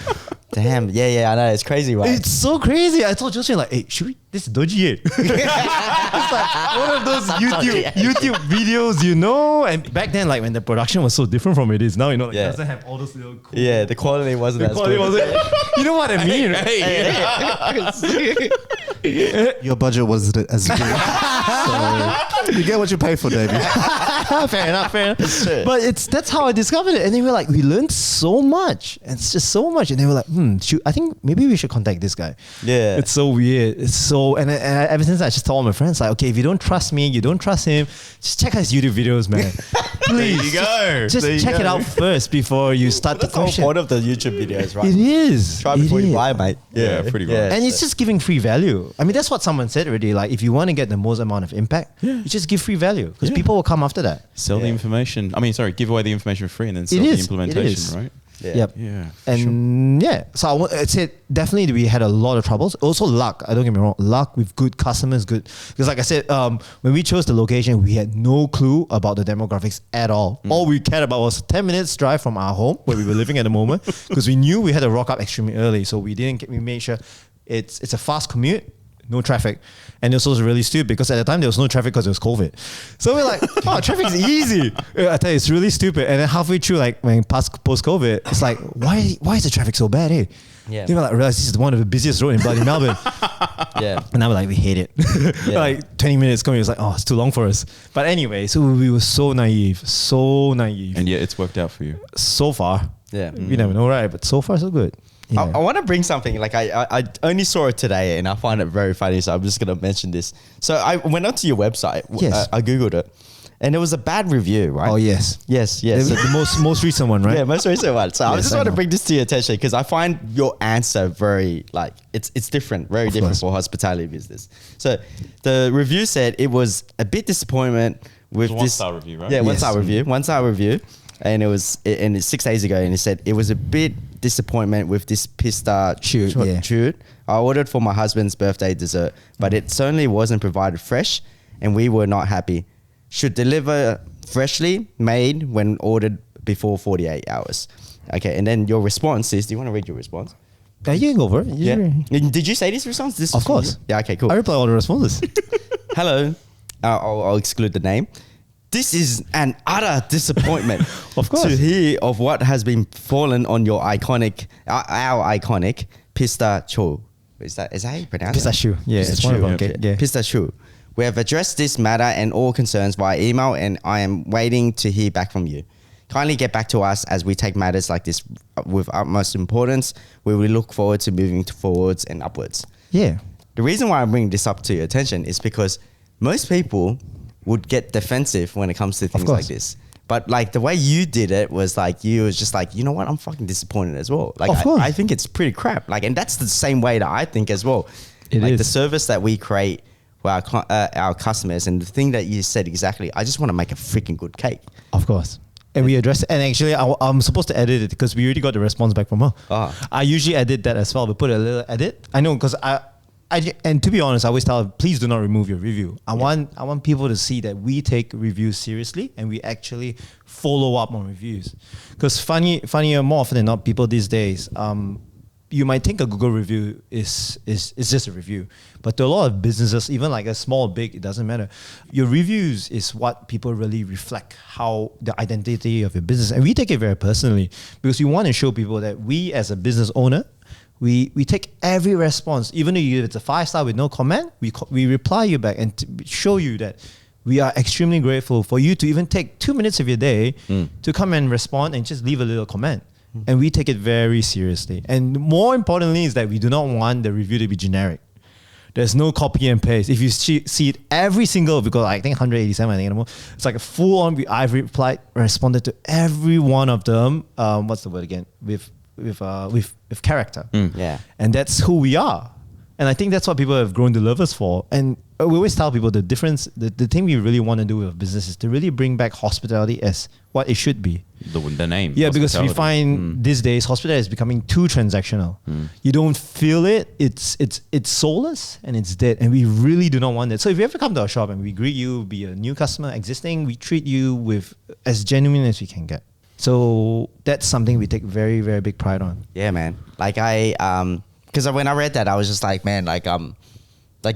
Damn. Yeah. I know. It's crazy, right?
It's so crazy. I told Josephine, like, hey, should we? This is dodgy. It's like one of those YouTube videos, you know. And back then, like when the production was so different from it is now, you know, like, it doesn't have all those little cool.
Yeah, the quality wasn't as good.
You know what I mean?
Your budget wasn't as good. So you get what you pay for, Davie.
Fair enough. But that's how I discovered it. And they were like, we learned so much. And it's just so much. And they were like, I think maybe we should contact this guy.
Yeah.
It's so weird. It's so, and ever since I just told all my friends, like, okay, if you don't trust me, you don't trust him, just check out his YouTube videos, man. Please.
There you go.
Just check it out first before you start to
That's the whole
question.
point of the YouTube videos, right?
It is.
Try before you buy, mate.
Yeah, pretty right.
And it's just giving free value. I mean, that's what someone said already. Like, if you want to get the most amount of impact, you just give free value, because people will come after that.
Sell the information. Give away the information for free and then sell the implementation, right?
Yep.
Yeah.
And so I'd say definitely we had a lot of troubles. Also luck. I don't get me wrong. Luck with good customers, because like I said, when we chose the location, we had no clue about the demographics at all. All we cared about was 10 minutes drive from our home where we were living at the moment, because we knew we had to rock up extremely early. So we made sure it's a fast commute, no traffic. And it was also really stupid, because at the time there was no traffic because it was COVID. So we're like, traffic's easy. I tell you, it's really stupid. And then halfway through, like when post-COVID, it's like, why is the traffic so bad, eh?
Yeah.
They were like, realize this is one of the busiest roads in bloody Melbourne.
Yeah.
And I was like, we hate it. Like 20 minutes coming, it was like, it's too long for us. But anyway, so we were so naive.
And yet it's worked out for you.
So far.
Yeah.
We never know, right? But so far, so good. Yeah.
I want to bring something, like I only saw it today and I find it very funny, so I'm just going to mention this. So I went onto your website.
Yes.
I Googled it and it was a bad review, right?
Oh, yes.
Yes.
The most recent one, right?
Yeah, most recent one. So I just want to
know.
bring this to your attention, because I find your answer very, like, it's different, very different
course.
for hospitality business. So the review said it was a bit disappointment with this.
1-star review, right?
Yeah,
Yes.
1-star review. And it's 6 days ago, and it said it was a bit disappointment with this pista chute. I ordered for my husband's birthday dessert, but it certainly wasn't provided fresh, and we were not happy. Should deliver freshly made when ordered before 48 hours. Okay, and then your response is, do you want to read your response?
You can go for it.
Yeah. Did you say this response?
Of course.
Yeah, okay, cool.
I reply all the responses.
Hello. I'll exclude the name. This is an utter disappointment.
Of course.
To hear of what has been fallen on your iconic, our iconic pistachio. Is that how you pronounce it?
Pistachio. Yeah, it's one of them. Okay. Yeah.
Pistachio. We have addressed this matter and all concerns via email, and I am waiting to hear back from you. Kindly get back to us as we take matters like this with utmost importance, where we look forward to moving forwards and upwards.
Yeah.
The reason why I bring this up to your attention is because most people would get defensive when it comes to things like this. But like the way you did it was like, you was just like, you know what? I'm fucking disappointed as well. Like, I think it's pretty crap. Like, and that's the same way that I think as well.
It
like
is.
the service that we create for our customers, and the thing that you said exactly, I just want to make a freaking good cake.
Of course. And we address it. And actually, I'm supposed to edit it because we already got the response back from her. I usually edit that as well. We put a little edit. I know because and to be honest, I always tell her, please do not remove your review. I want people to see that we take reviews seriously and we actually follow up on reviews. Because funnier, more often than not, people these days, you might think a Google review is just a review, but to a lot of businesses, even like a small, big, it doesn't matter. Your reviews is what people really reflect how the identity of your business, and we take it very personally because we want to show people that we, as a business owner, we take every response, even if it's a 5-star with no comment, we reply you back and show you that we are extremely grateful for you to even take 2 minutes of your day to come and respond and just leave a little comment. And we take it very seriously. And more importantly is that we do not want the review to be generic. There's no copy and paste. If you see it every single, because I think 187, I think it's like a full on, I've responded to every one of them. What's the word again? With character.
Yeah.
And that's who we are. And I think that's what people have grown to love us for. And we always tell people the difference, the thing we really want to do with business is to really bring back hospitality as what it should be.
The name.
Yeah, because we find these days hospitality is becoming too transactional. You don't feel it. It's soulless and it's dead. And we really do not want that. So if you ever come to our shop and we greet you, be a new customer, existing, we treat you with as genuine as we can get. So that's something we take very, very big pride on.
Yeah, man. Like because when I read that, I was just like, man, like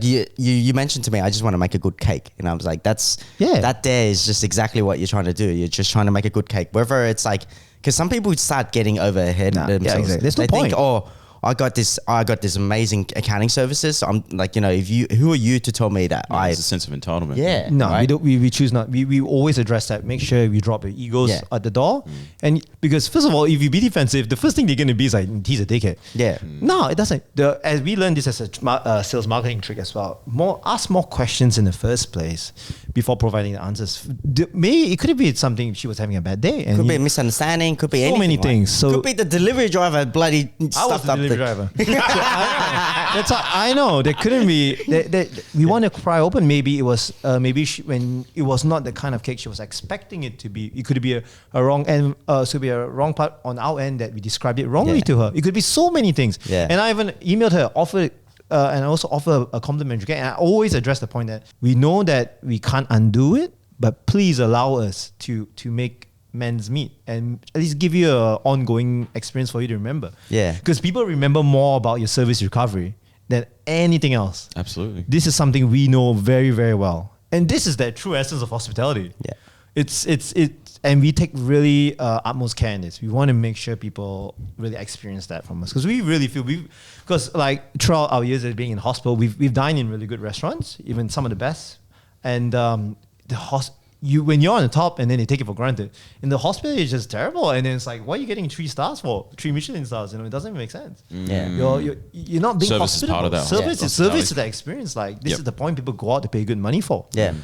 you mentioned to me, I just want to make a good cake, and I was like, that there is just exactly what you're trying to do. You're just trying to make a good cake, whether it's like, because some people start getting over ahead themselves.
Yeah, exactly. There's no point.
Think, I got this amazing accounting services. So I'm like, who are you to tell me that?
There's a sense of entitlement.
Yeah.
No,
right?
we choose not. We always address that. Make sure we drop your egos at the door. And because first of all, if you be defensive, the first thing they're going to be is like, he's a dickhead.
Yeah.
No, it doesn't. As we learned this as a sales marketing trick as well, ask more questions in the first place before providing the answers. Maybe it could be something she was having a bad day. And
could be a misunderstanding. Could be anything.
So many things. So
could be the delivery driver bloody stuffed up the
driver. That's all, I know. There couldn't be. We want to pry open. Maybe it was. When it was not the kind of cake she was expecting it to be. It could be a wrong end. Should be a wrong part on our end that we described it wrongly to her. It could be so many things.
Yeah.
And I even emailed her, offered, and I also offer a complimentary cake. And I always address the point that we know that we can't undo it, but please allow us to make men's meet and at least give you an ongoing experience for you to remember.
Yeah.
Because people remember more about your service recovery than anything else.
Absolutely.
This is something we know very, very well. And this is the true essence of hospitality.
Yeah.
And we take really utmost care in this. We want to make sure people really experience that from us. Because we really feel, because like throughout our years of being in hospital, we've dined in really good restaurants, even some of the best. And when you're on the top and then they take it for granted. In the hospital, it's just terrible. And then it's like, what are you getting 3 stars for? 3 Michelin stars, it doesn't even make sense.
Yeah.
You're not being
Service is part of that.
Service is the experience. Like this is the point people go out to pay good money for.
Yeah.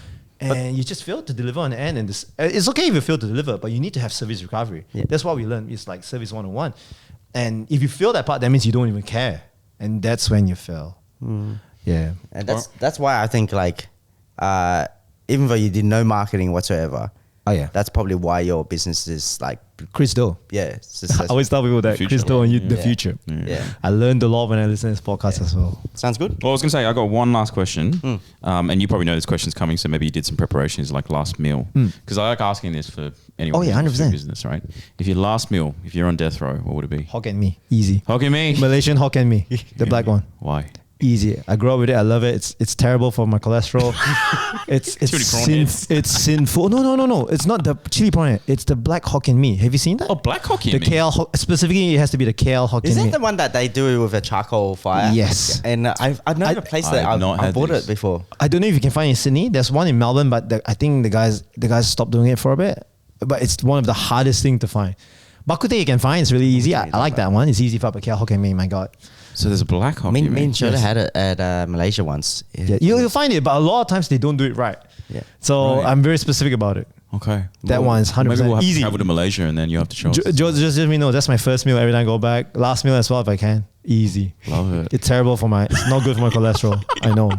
And you just fail to deliver on the end. And it's okay if you fail to deliver, but you need to have service recovery.
Yeah.
That's what we learned. It's like service 101. And if you fail that part, that means you don't even care. And that's when you fail. Yeah.
And that's why I think like, even though you did no marketing whatsoever, that's probably why your business is like
Chris Doe.
Yeah.
I always tell people that Chris Doe and the future.
Yeah.
I learned a lot when I listened to this podcast as well.
Sounds good.
Well, I was going to say, I got one last question. And you probably know this question's coming, so maybe you did some preparations like last meal. Because I like asking this for anyone who's
100%.
in business, right? If your last meal, if you're on death row, what would it be?
Hokkien mee. Easy.
Hokkien mee?
Malaysian Hokkien mee. The black one.
Why?
Easy. I grew up with it. I love it. It's terrible for my cholesterol. it's sinful. No. It's not the chili prawn head. It's the black Hokkien mee. Have you seen that?
Oh, black Hokkien
The
mee.
KL specifically, it has to be the KL Hokkien
Is
mee.
that the one that they do with a charcoal fire?
Yes.
And I've known a place that
I've not
I've
had
bought
this.
it before.
I don't know if you can find it in Sydney. There's one in Melbourne, but I think the guys stopped doing it for a bit. But it's one of the hardest things to find. Bak kut teh you can find. It's really easy. I like that one. It's easy for KL Hokkien mee. My God.
So there's a black Hokkien
Me
mee.
and Joël had it at Malaysia once.
Yeah, you'll find it, but a lot of times they don't do it right.
Yeah.
So
Right.
I'm very specific about it.
Okay.
That one is 100%
Maybe we'll have
easy.
to travel to Malaysia and then you have to show us.
Just let me know. That's my first meal every time I go back. Last meal as well if I can. Easy.
Love it.
It's terrible for it's not good for my cholesterol. I know.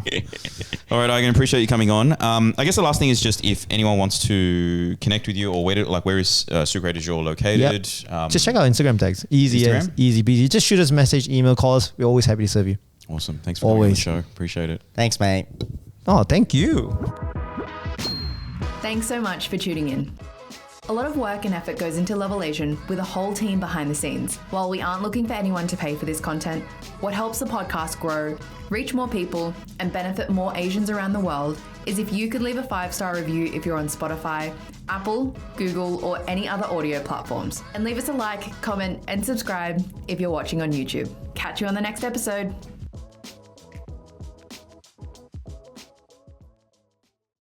All right, Eigen, appreciate you coming on. I guess the last thing is just if anyone wants to connect with you or where is Sucre du Jour located?
Just check out Instagram tags.
Instagram?
Easy peasy. Just shoot us a message, email, call us. We're always happy to serve you.
Awesome. Thanks for coming on the show. Appreciate it.
Thanks, mate.
Oh, thank you.
Thanks so much for tuning in. A lot of work and effort goes into Level Asian with a whole team behind the scenes. While we aren't looking for anyone to pay for this content, what helps the podcast grow, reach more people, and benefit more Asians around the world is if you could leave a 5-star review if you're on Spotify, Apple, Google, or any other audio platforms. And leave us a like, comment, and subscribe if you're watching on YouTube. Catch you on the next episode.